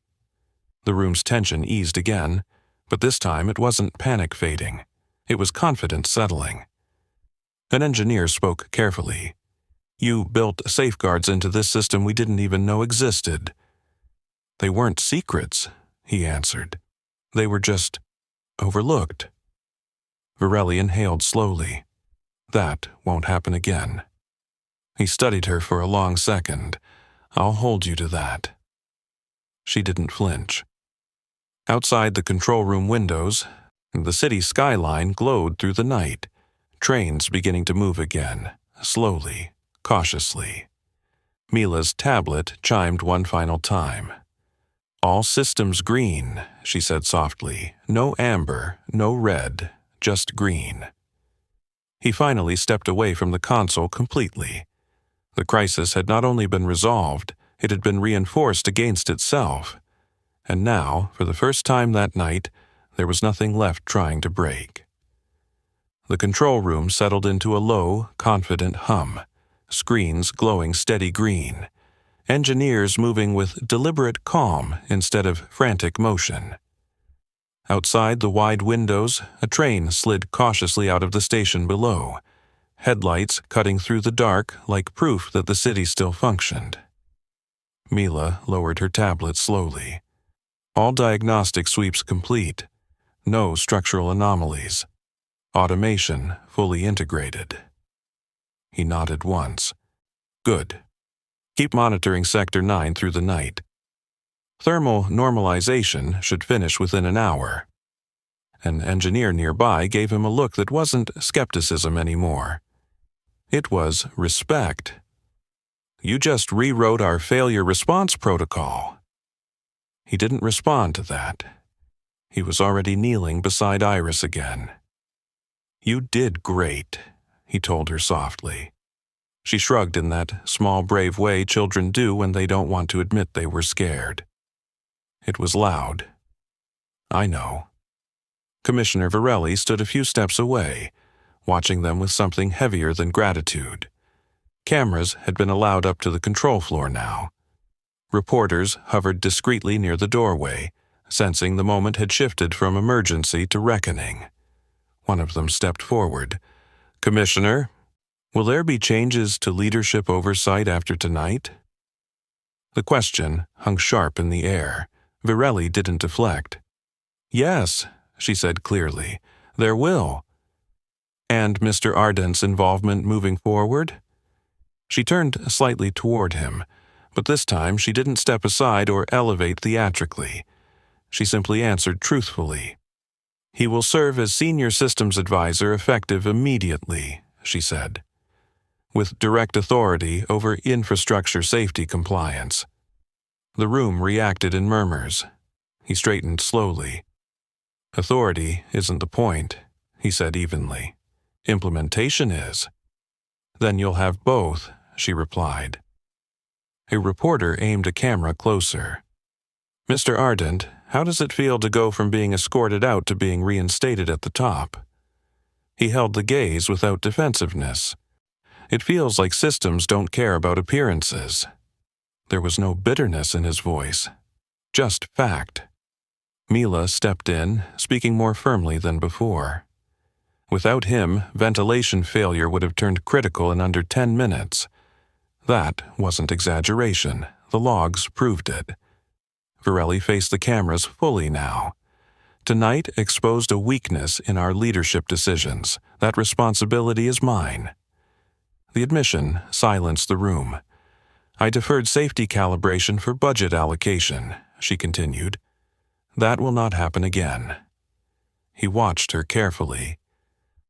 A: The room's tension eased again, but this time it wasn't panic fading. It was confidence settling. An engineer spoke carefully. "You built safeguards into this system we didn't even know existed." "They weren't secrets," he answered. "They were just overlooked." Varelli inhaled slowly. "That won't happen again." He studied her for a long second. "I'll hold you to that." She didn't flinch. Outside the control room windows, the city skyline glowed through the night, trains beginning to move again, slowly, cautiously. Mila's tablet chimed one final time. "All systems green," she said softly. "No amber, no red, just green." He finally stepped away from the console completely. The crisis had not only been resolved, it had been reinforced against itself. And now, for the first time that night, there was nothing left trying to break. The control room settled into a low, confident hum, screens glowing steady green, engineers moving with deliberate calm instead of frantic motion. Outside the wide windows, a train slid cautiously out of the station below, headlights cutting through the dark like proof that the city still functioned. Mila lowered her tablet slowly. All diagnostic sweeps complete. No structural anomalies. Automation fully integrated. He nodded once. "Good. Keep monitoring Sector 9 through the night. Thermal normalization should finish within an hour." An engineer nearby gave him a look that wasn't skepticism anymore. It was respect. "You just rewrote our failure response protocol." He didn't respond to that. He was already kneeling beside Iris again. "You did great," he told her softly. She shrugged in that small, brave way children do when they don't want to admit they were scared. It was loud. "I know." Commissioner Varelli stood a few steps away, watching them with something heavier than gratitude. Cameras had been allowed up to the control floor now. Reporters hovered discreetly near the doorway, sensing the moment had shifted from emergency to reckoning. One of them stepped forward. "Commissioner, will there be changes to leadership oversight after tonight?" The question hung sharp in the air. Virelli didn't deflect. "Yes," she said clearly, "there will." "And Mr. Ardent's involvement moving forward?" She turned slightly toward him, but this time she didn't step aside or elevate theatrically. She simply answered truthfully. "He will serve as senior systems advisor effective immediately," she said, "with direct authority over infrastructure safety compliance." The room reacted in murmurs. He straightened slowly. "Authority isn't the point," he said evenly. "Implementation is." "Then you'll have both," she replied. A reporter aimed a camera closer. "Mr. Ardent, how does it feel to go from being escorted out to being reinstated at the top?" He held the gaze without defensiveness. "It feels like systems don't care about appearances." There was no bitterness in his voice, just fact. Mila stepped in, speaking more firmly than before. Without him, ventilation failure would have turned critical in under 10 minutes. That wasn't exaggeration. The logs proved it. Virelli faced the cameras fully now. "Tonight exposed a weakness in our leadership decisions. That responsibility is mine." The admission silenced the room. "I deferred safety calibration for budget allocation," she continued. "That will not happen again." He watched her carefully.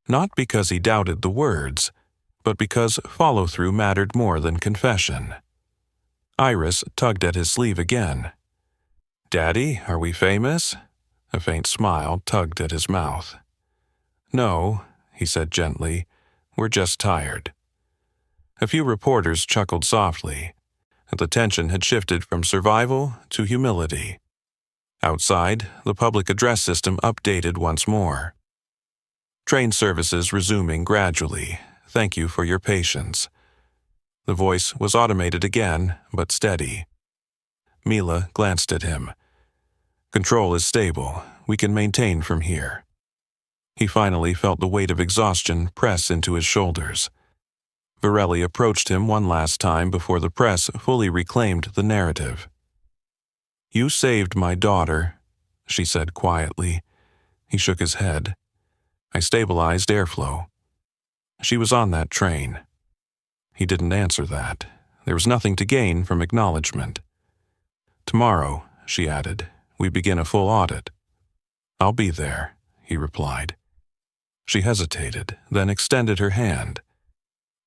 A: Not because he doubted the words, but because follow-through mattered more than confession. Iris tugged at his sleeve again. "Daddy, are we famous?" A faint smile tugged at his mouth. "No," he said gently, "we're just tired." A few reporters chuckled softly. The tension had shifted from survival to humility. Outside, the public address system updated once more. "Train services resuming gradually. Thank you for your patience." The voice was automated again, but steady. Mila glanced at him. "Control is stable. We can maintain from here." He finally felt the weight of exhaustion press into his shoulders. Virelli approached him one last time before the press fully reclaimed the narrative. "You saved my daughter," she said quietly. He shook his head. "I stabilized airflow." "She was on that train." He didn't answer that. There was nothing to gain from acknowledgement. "Tomorrow," she added, "we begin a full audit." "I'll be there," he replied. She hesitated, then extended her hand.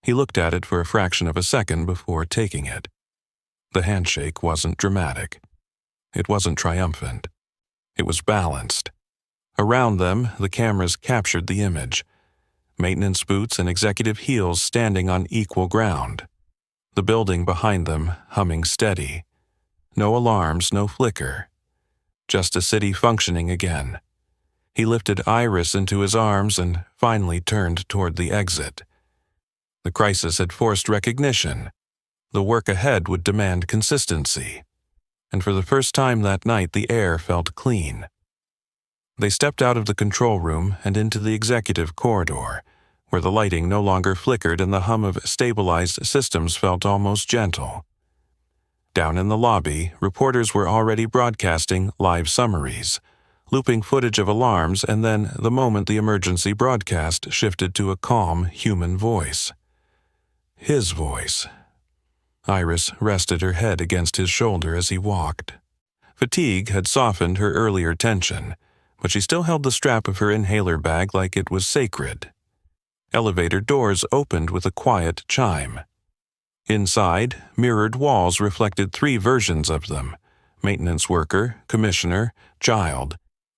A: He looked at it for a fraction of a second before taking it. The handshake wasn't dramatic. It wasn't triumphant. It was balanced. Around them, the cameras captured the image. Maintenance boots and executive heels standing on equal ground. The building behind them humming steady. No alarms, no flicker. Just a city functioning again. He lifted Iris into his arms and finally turned toward the exit. The crisis had forced recognition. The work ahead would demand consistency. And for the first time that night the air felt clean. They stepped out of the control room and into the executive corridor, where the lighting no longer flickered and the hum of stabilized systems felt almost gentle. Down in the lobby, reporters were already broadcasting live summaries, looping footage of alarms, and then, the moment the emergency broadcast shifted to a calm, human voice. His voice. Iris rested her head against his shoulder as he walked. Fatigue had softened her earlier tension, but she still held the strap of her inhaler bag like it was sacred. Elevator doors opened with a quiet chime. Inside, mirrored walls reflected 3 versions of them: maintenance worker, commissioner, child,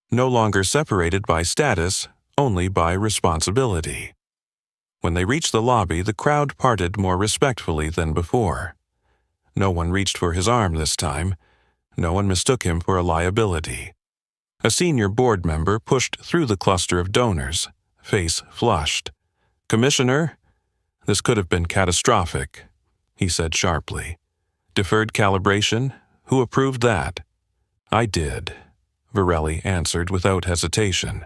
A: no longer separated by status, only by responsibility. When they reached the lobby, the crowd parted more respectfully than before. No one reached for his arm this time. No one mistook him for a liability. A senior board member pushed through the cluster of donors, face flushed. "Commissioner?" This could have been catastrophic, he said sharply. Deferred calibration? Who approved that? I did, Varelli answered without hesitation.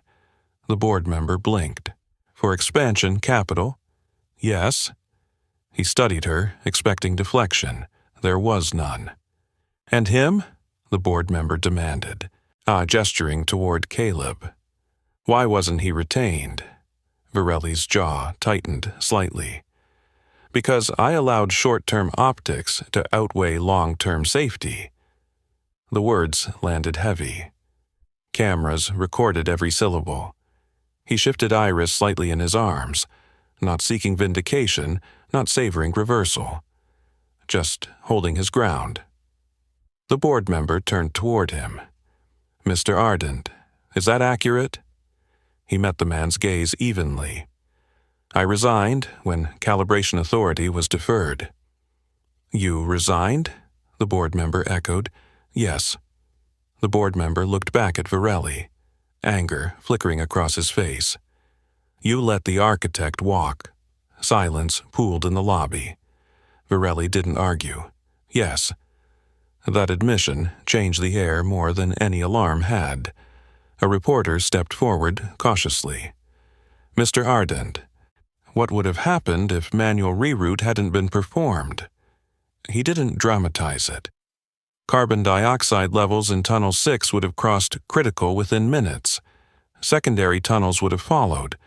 A: The board member blinked. For expansion capital? Yes. He studied her, expecting deflection. There was none. And him? The board member demanded, gesturing toward Caleb. Why wasn't he retained? Varelli's jaw tightened slightly. Because I allowed short-term optics to outweigh long-term safety. The words landed heavy. Cameras recorded every syllable. He shifted Iris slightly in his arms, not seeking vindication, not savoring reversal, just holding his ground. The board member turned toward him. Mr. Ardent, is that accurate? He met the man's gaze evenly. I resigned when calibration authority was deferred. You resigned? The board member echoed. Yes. The board member looked back at Varelli, anger flickering across his face. You let the architect walk. Silence pooled in the lobby. Varelli didn't argue. Yes. That admission changed the air more than any alarm had. A reporter stepped forward cautiously. Mr. Ardent, what would have happened if manual reroute hadn't been performed? He didn't dramatize it. Carbon dioxide levels in Tunnel 6 would have crossed critical within minutes. Secondary tunnels would have followed.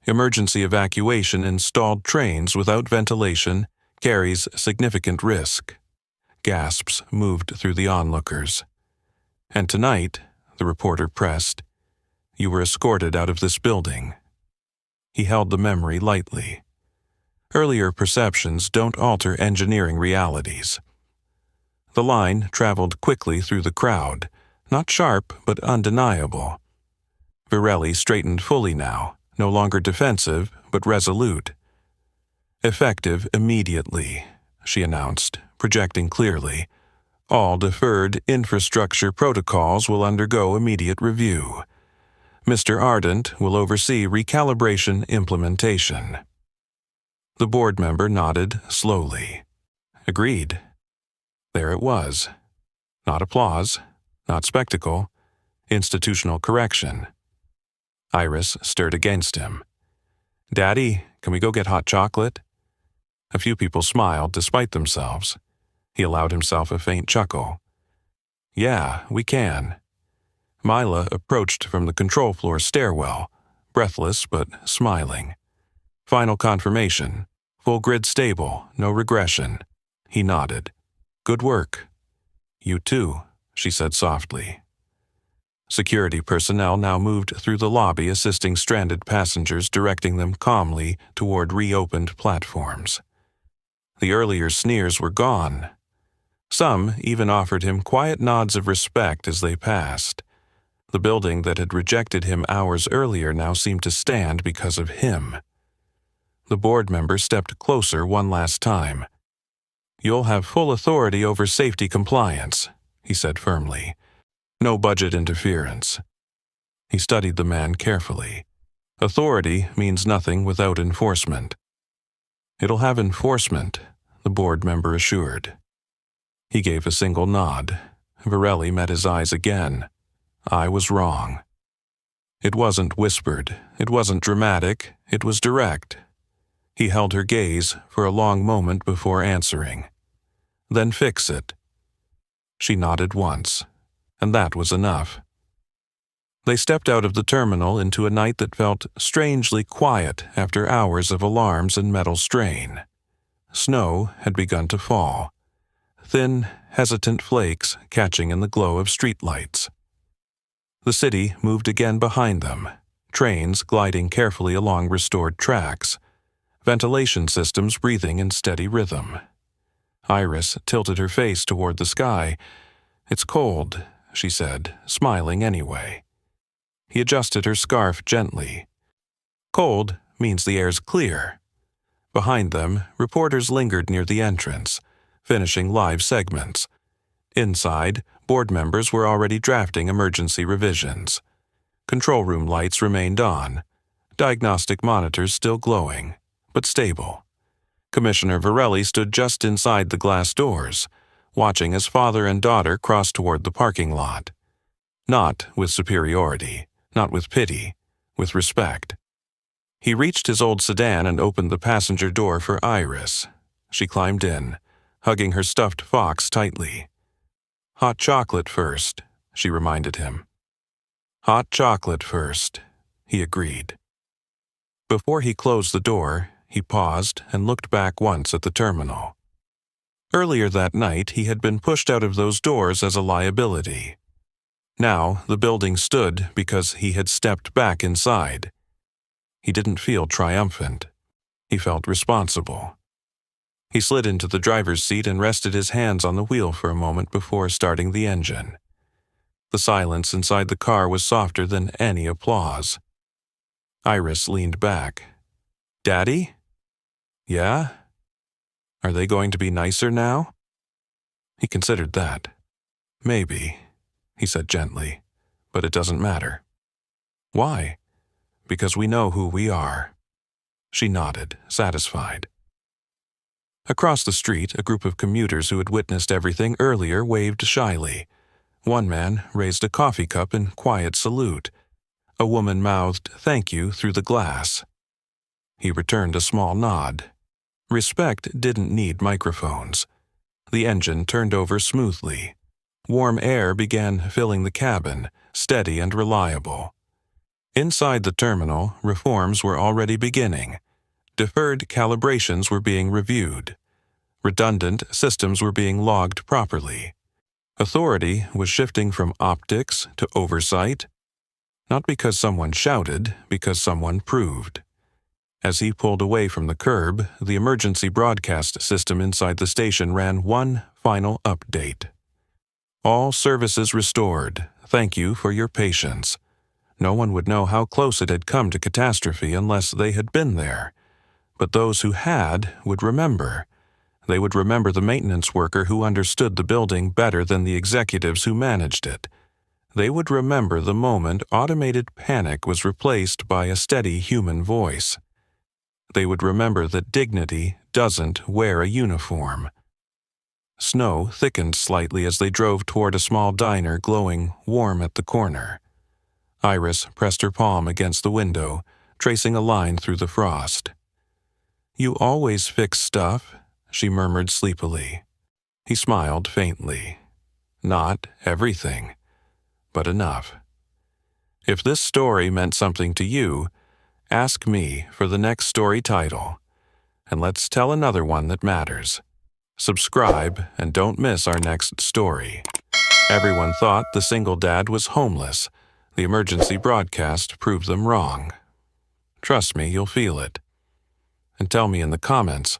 A: Emergency evacuation in stalled trains without ventilation carries significant risk. Gasps moved through the onlookers. And tonight, the reporter pressed, you were escorted out of this building. He held the memory lightly. Earlier perceptions don't alter engineering realities. The line traveled quickly through the crowd, not sharp but undeniable. Varelli straightened fully now, no longer defensive but resolute. Effective immediately, she announced, projecting clearly. All deferred infrastructure protocols will undergo immediate review. Mr. Ardent will oversee recalibration implementation. The board member nodded slowly. Agreed. There it was. Not applause, not spectacle, institutional correction. Iris stirred against him. Daddy, can we go get hot chocolate? A few people smiled despite themselves. He allowed himself a faint chuckle. Yeah, we can. Mila approached from the control floor stairwell, breathless but smiling. Final confirmation. Full grid stable, no regression. He nodded. Good work. You too, she said softly. Security personnel now moved through the lobby assisting stranded passengers, directing them calmly toward reopened platforms. The earlier sneers were gone. Some even offered him quiet nods of respect as they passed. The building that had rejected him hours earlier now seemed to stand because of him. The board member stepped closer one last time. You'll have full authority over safety compliance, he said firmly. No budget interference. He studied the man carefully. Authority means nothing without enforcement. It'll have enforcement, the board member assured. He gave a single nod. Varelli met his eyes again. I was wrong. It wasn't whispered. It wasn't dramatic. It was direct. He held her gaze for a long moment before answering. Then fix it. She nodded once, and that was enough. They stepped out of the terminal into a night that felt strangely quiet after hours of alarms and metal strain. Snow had begun to fall, thin, hesitant flakes catching in the glow of streetlights. The city moved again behind them, trains gliding carefully along restored tracks, ventilation systems breathing in steady rhythm. Iris tilted her face toward the sky. It's cold, she said, smiling anyway. He adjusted her scarf gently. Cold means the air's clear. Behind them, reporters lingered near the entrance, finishing live segments. Inside, board members were already drafting emergency revisions. Control room lights remained on, diagnostic monitors still glowing, but stable. Commissioner Varelli stood just inside the glass doors, watching as father and daughter crossed toward the parking lot. Not with superiority, not with pity, with respect. He reached his old sedan and opened the passenger door for Iris. She climbed in, hugging her stuffed fox tightly. "Hot chocolate first," she reminded him. "Hot chocolate first," he agreed. Before he closed the door, he paused and looked back once at the terminal. Earlier that night, he had been pushed out of those doors as a liability. Now, the building stood because he had stepped back inside. He didn't feel triumphant. He felt responsible. He slid into the driver's seat and rested his hands on the wheel for a moment before starting the engine. The silence inside the car was softer than any applause. Iris leaned back. "Daddy?" "Yeah? Are they going to be nicer now?" He considered that. "Maybe," he said gently, "but it doesn't matter." "Why?" "Because we know who we are." She nodded, satisfied. Across the street, a group of commuters who had witnessed everything earlier waved shyly. One man raised a coffee cup in quiet salute. A woman mouthed "thank you" through the glass. He returned a small nod. Respect didn't need microphones. The engine turned over smoothly. Warm air began filling the cabin, steady and reliable. Inside the terminal, reforms were already beginning. Deferred calibrations were being reviewed. Redundant systems were being logged properly. Authority was shifting from optics to oversight, not because someone shouted, because someone proved. As he pulled away from the curb, the emergency broadcast system inside the station ran one final update. "All services restored. Thank you for your patience." No one would know how close it had come to catastrophe unless they had been there. But those who had would remember. They would remember the maintenance worker who understood the building better than the executives who managed it. They would remember the moment automated panic was replaced by a steady human voice. They would remember that dignity doesn't wear a uniform. Snow thickened slightly as they drove toward a small diner glowing warm at the corner. Iris pressed her palm against the window, tracing a line through the frost. "You always fix stuff," she murmured sleepily. He smiled faintly. "Not everything, but enough. If this story meant something to you, ask me for the next story title, and let's tell another one that matters. Subscribe and don't miss our next story. Everyone thought the single dad was homeless. The emergency broadcast proved them wrong. Trust me, you'll feel it. And tell me in the comments,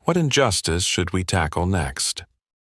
A: what injustice should we tackle next?